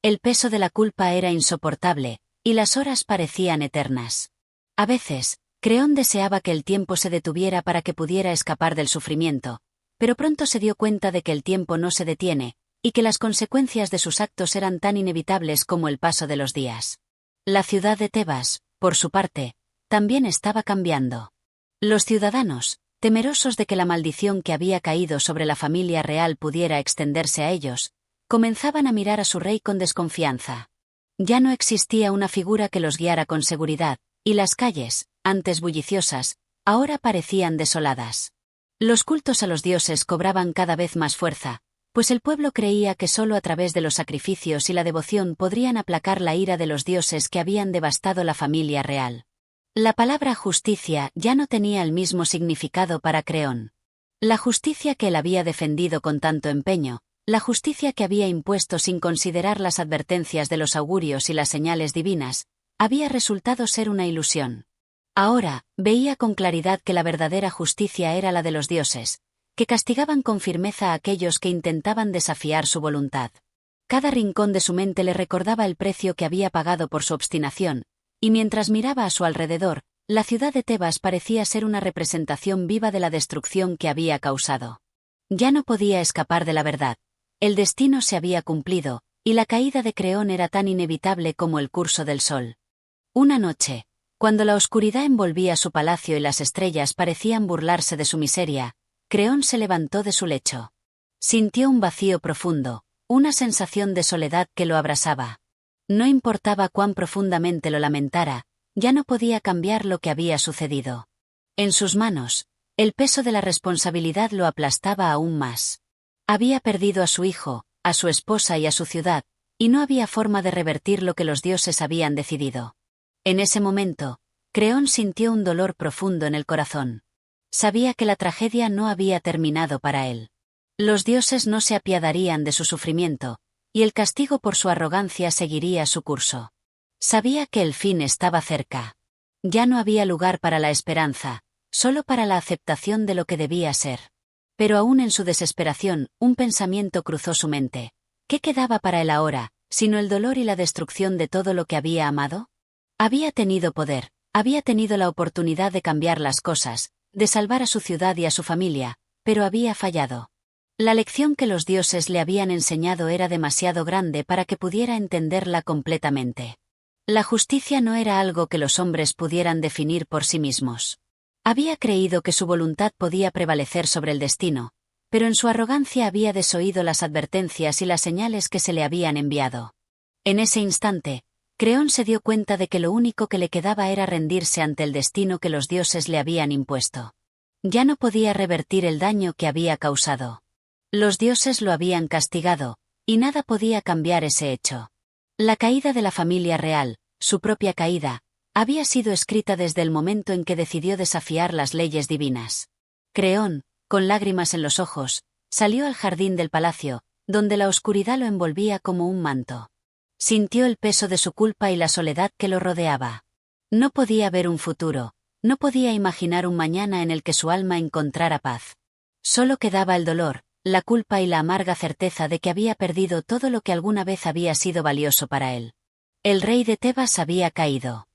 El peso de la culpa era insoportable, y las horas parecían eternas. A veces, Creón deseaba que el tiempo se detuviera para que pudiera escapar del sufrimiento, pero pronto se dio cuenta de que el tiempo no se detiene, y que las consecuencias de sus actos eran tan inevitables como el paso de los días. La ciudad de Tebas, por su parte, también estaba cambiando. Los ciudadanos, temerosos de que la maldición que había caído sobre la familia real pudiera extenderse a ellos, comenzaban a mirar a su rey con desconfianza. Ya no existía una figura que los guiara con seguridad, y las calles, antes bulliciosas, ahora parecían desoladas. Los cultos a los dioses cobraban cada vez más fuerza, pues el pueblo creía que solo a través de los sacrificios y la devoción podrían aplacar la ira de los dioses que habían devastado la familia real. La palabra justicia ya no tenía el mismo significado para Creón. La justicia que él había defendido con tanto empeño, la justicia que había impuesto sin considerar las advertencias de los augurios y las señales divinas, había resultado ser una ilusión. Ahora, veía con claridad que la verdadera justicia era la de los dioses, que castigaban con firmeza a aquellos que intentaban desafiar su voluntad. Cada rincón de su mente le recordaba el precio que había pagado por su obstinación, y mientras miraba a su alrededor, la ciudad de Tebas parecía ser una representación viva de la destrucción que había causado. Ya no podía escapar de la verdad. El destino se había cumplido, y la caída de Creón era tan inevitable como el curso del sol. Una noche, cuando la oscuridad envolvía su palacio y las estrellas parecían burlarse de su miseria, Creón se levantó de su lecho. Sintió un vacío profundo, una sensación de soledad que lo abrasaba. No importaba cuán profundamente lo lamentara, ya no podía cambiar lo que había sucedido. En sus manos, el peso de la responsabilidad lo aplastaba aún más. Había perdido a su hijo, a su esposa y a su ciudad, y no había forma de revertir lo que los dioses habían decidido. En ese momento, Creón sintió un dolor profundo en el corazón. Sabía que la tragedia no había terminado para él. Los dioses no se apiadarían de su sufrimiento, y el castigo por su arrogancia seguiría su curso. Sabía que el fin estaba cerca. Ya no había lugar para la esperanza, solo para la aceptación de lo que debía ser. Pero aún en su desesperación, un pensamiento cruzó su mente. ¿Qué quedaba para él ahora, sino el dolor y la destrucción de todo lo que había amado? Había tenido poder, había tenido la oportunidad de cambiar las cosas, de salvar a su ciudad y a su familia, pero había fallado. La lección que los dioses le habían enseñado era demasiado grande para que pudiera entenderla completamente. La justicia no era algo que los hombres pudieran definir por sí mismos. Había creído que su voluntad podía prevalecer sobre el destino, pero en su arrogancia había desoído las advertencias y las señales que se le habían enviado. En ese instante, Creón se dio cuenta de que lo único que le quedaba era rendirse ante el destino que los dioses le habían impuesto. Ya no podía revertir el daño que había causado. Los dioses lo habían castigado, y nada podía cambiar ese hecho. La caída de la familia real, su propia caída, había sido escrita desde el momento en que decidió desafiar las leyes divinas. Creón, con lágrimas en los ojos, salió al jardín del palacio, donde la oscuridad lo envolvía como un manto. Sintió el peso de su culpa y la soledad que lo rodeaba. No podía ver un futuro, No podía imaginar un mañana en el que su alma encontrara paz. Solo quedaba el dolor, la culpa y la amarga certeza de que había perdido todo lo que alguna vez había sido valioso para él. El rey de Tebas había caído.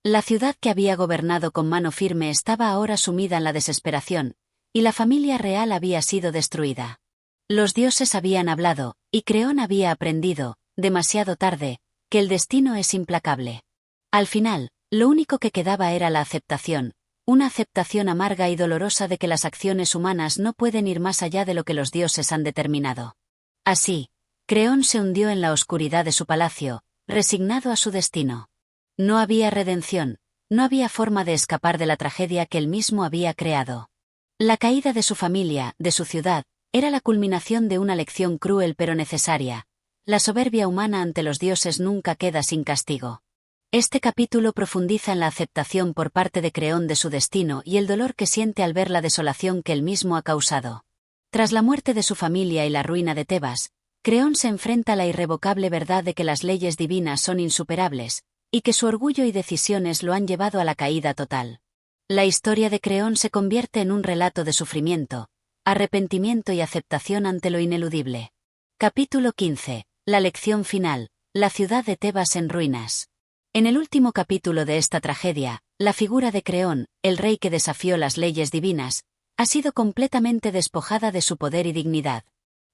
La ciudad que había gobernado con mano firme estaba ahora sumida en la desesperación, y la familia real había sido destruida. Los dioses habían hablado, y Creón había aprendido, demasiado tarde, que el destino es implacable. Al final, lo único que quedaba era la aceptación, una aceptación amarga y dolorosa de que las acciones humanas no pueden ir más allá de lo que los dioses han determinado. Así, Creón se hundió en la oscuridad de su palacio, resignado a su destino. No había redención, no había forma de escapar de la tragedia que él mismo había creado. La caída de su familia, de su ciudad, era la culminación de una lección cruel pero necesaria. La soberbia humana ante los dioses nunca queda sin castigo. Este capítulo profundiza en la aceptación por parte de Creón de su destino y el dolor que siente al ver la desolación que él mismo ha causado. Tras la muerte de su familia y la ruina de Tebas, Creón se enfrenta a la irrevocable verdad de que las leyes divinas son insuperables, y que su orgullo y decisiones lo han llevado a la caída total. La historia de Creón se convierte en un relato de sufrimiento, arrepentimiento y aceptación ante lo ineludible. Capítulo 15. La lección final, la ciudad de Tebas en ruinas. En el último capítulo de esta tragedia, la figura de Creón, el rey que desafió las leyes divinas, ha sido completamente despojada de su poder y dignidad.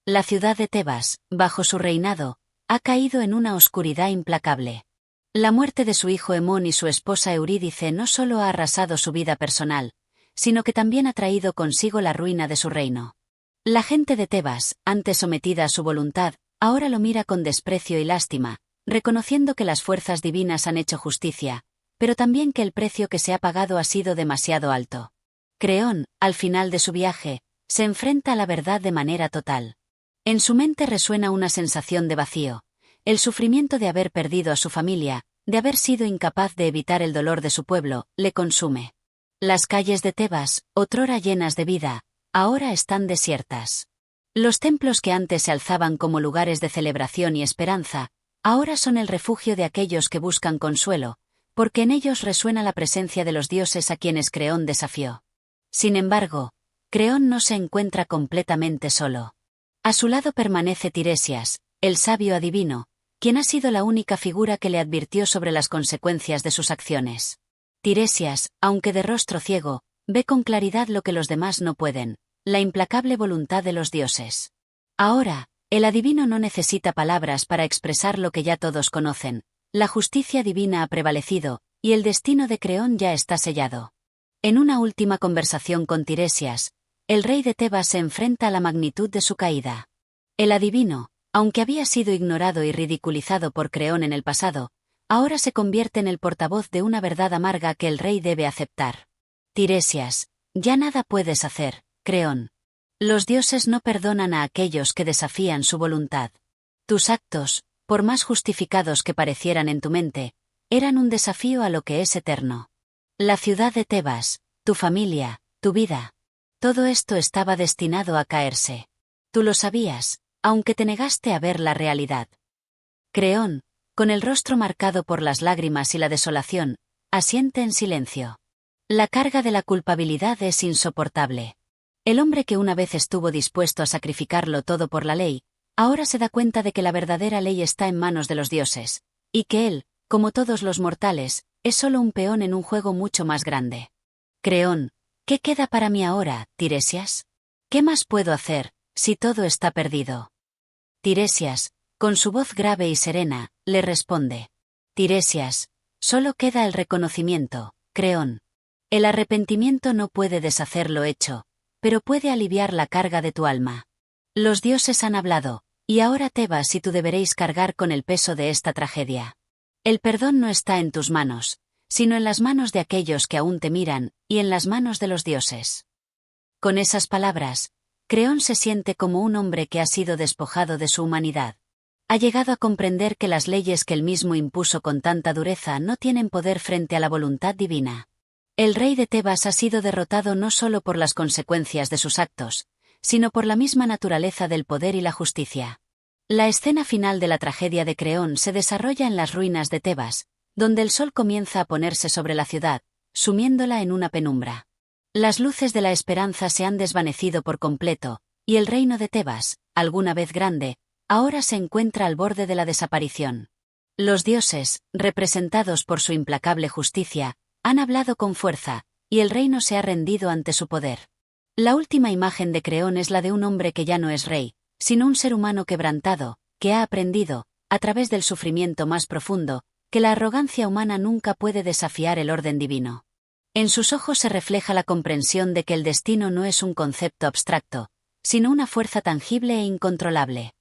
La ciudad de Tebas, bajo su reinado, ha caído en una oscuridad implacable. La muerte de su hijo Hemón y su esposa Eurídice no solo ha arrasado su vida personal, sino que también ha traído consigo la ruina de su reino. La gente de Tebas, antes sometida a su voluntad, ahora lo mira con desprecio y lástima, reconociendo que las fuerzas divinas han hecho justicia, pero también que el precio que se ha pagado ha sido demasiado alto. Creón, al final de su viaje, se enfrenta a la verdad de manera total. En su mente resuena una sensación de vacío, el sufrimiento de haber perdido a su familia, de haber sido incapaz de evitar el dolor de su pueblo, le consume. Las calles de Tebas, otrora llenas de vida, ahora están desiertas. Los templos que antes se alzaban como lugares de celebración y esperanza, ahora son el refugio de aquellos que buscan consuelo, porque en ellos resuena la presencia de los dioses a quienes Creón desafió. Sin embargo, Creón no se encuentra completamente solo. A su lado permanece Tiresias, el sabio adivino, quien ha sido la única figura que le advirtió sobre las consecuencias de sus acciones. Tiresias, aunque de rostro ciego, ve con claridad lo que los demás no pueden, la implacable voluntad de los dioses. Ahora, el adivino no necesita palabras para expresar lo que ya todos conocen, la justicia divina ha prevalecido, y el destino de Creón ya está sellado. En una última conversación con Tiresias, el rey de Tebas se enfrenta a la magnitud de su caída. El adivino, aunque había sido ignorado y ridiculizado por Creón en el pasado, ahora se convierte en el portavoz de una verdad amarga que el rey debe aceptar. Tiresias, ya nada puedes hacer, Creón. Los dioses no perdonan a aquellos que desafían su voluntad. Tus actos, por más justificados que parecieran en tu mente, eran un desafío a lo que es eterno. La ciudad de Tebas, tu familia, tu vida. Todo esto estaba destinado a caerse. Tú lo sabías, aunque te negaste a ver la realidad. Creón, con el rostro marcado por las lágrimas y la desolación, asiente en silencio. La carga de la culpabilidad es insoportable. El hombre que una vez estuvo dispuesto a sacrificarlo todo por la ley, ahora se da cuenta de que la verdadera ley está en manos de los dioses, y que él, como todos los mortales, es solo un peón en un juego mucho más grande. Creón, ¿qué queda para mí ahora, Tiresias? ¿Qué más puedo hacer, si todo está perdido? Tiresias, con su voz grave y serena, le responde. Tiresias, solo queda el reconocimiento, Creón. El arrepentimiento no puede deshacer lo hecho, pero puede aliviar la carga de tu alma. Los dioses han hablado, y ahora Tebas y tú deberéis cargar con el peso de esta tragedia. El perdón no está en tus manos, sino en las manos de aquellos que aún te miran, y en las manos de los dioses. Con esas palabras, Creón se siente como un hombre que ha sido despojado de su humanidad. Ha llegado a comprender que las leyes que él mismo impuso con tanta dureza no tienen poder frente a la voluntad divina. El rey de Tebas ha sido derrotado no solo por las consecuencias de sus actos, sino por la misma naturaleza del poder y la justicia. La escena final de la tragedia de Creón se desarrolla en las ruinas de Tebas, donde el sol comienza a ponerse sobre la ciudad, sumiéndola en una penumbra. Las luces de la esperanza se han desvanecido por completo, y el reino de Tebas, alguna vez grande, ahora se encuentra al borde de la desaparición. Los dioses, representados por su implacable justicia, han hablado con fuerza, y el reino se ha rendido ante su poder. La última imagen de Creón es la de un hombre que ya no es rey, sino un ser humano quebrantado, que ha aprendido, a través del sufrimiento más profundo, que la arrogancia humana nunca puede desafiar el orden divino. En sus ojos se refleja la comprensión de que el destino no es un concepto abstracto, sino una fuerza tangible e incontrolable.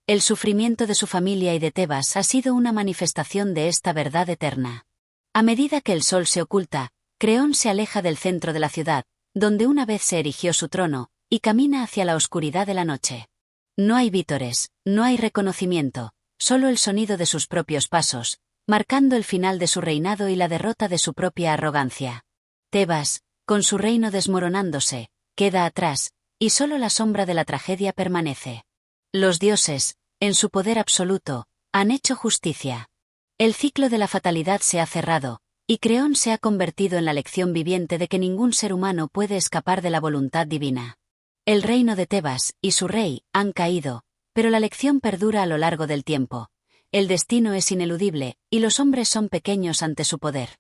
El sufrimiento de su familia y de Tebas ha sido una manifestación de esta verdad eterna. A medida que el sol se oculta, Creón se aleja del centro de la ciudad, donde una vez se erigió su trono, y camina hacia la oscuridad de la noche. No hay vítores, no hay reconocimiento, solo el sonido de sus propios pasos, marcando el final de su reinado y la derrota de su propia arrogancia. Tebas, con su reino desmoronándose, queda atrás, y solo la sombra de la tragedia permanece. Los dioses, en su poder absoluto, han hecho justicia. El ciclo de la fatalidad se ha cerrado, y Creón se ha convertido en la lección viviente de que ningún ser humano puede escapar de la voluntad divina. El reino de Tebas y su rey han caído, pero la lección perdura a lo largo del tiempo. El destino es ineludible, y los hombres son pequeños ante su poder.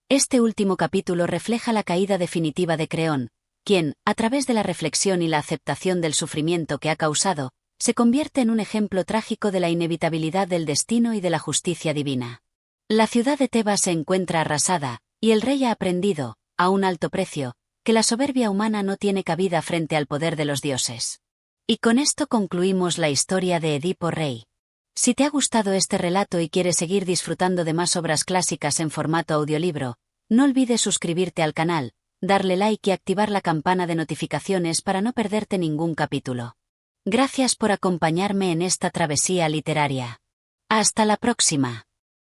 Este último capítulo refleja la caída definitiva de Creón, quien, a través de la reflexión y la aceptación del sufrimiento que ha causado, se convierte en un ejemplo trágico de la inevitabilidad del destino y de la justicia divina. La ciudad de Tebas se encuentra arrasada, y el rey ha aprendido, a un alto precio, que la soberbia humana no tiene cabida frente al poder de los dioses. Y con esto concluimos la historia de Edipo Rey. Si te ha gustado este relato y quieres seguir disfrutando de más obras clásicas en formato audiolibro, no olvides suscribirte al canal, darle like y activar la campana de notificaciones para no perderte ningún capítulo. Gracias por acompañarme en esta travesía literaria. Hasta la próxima.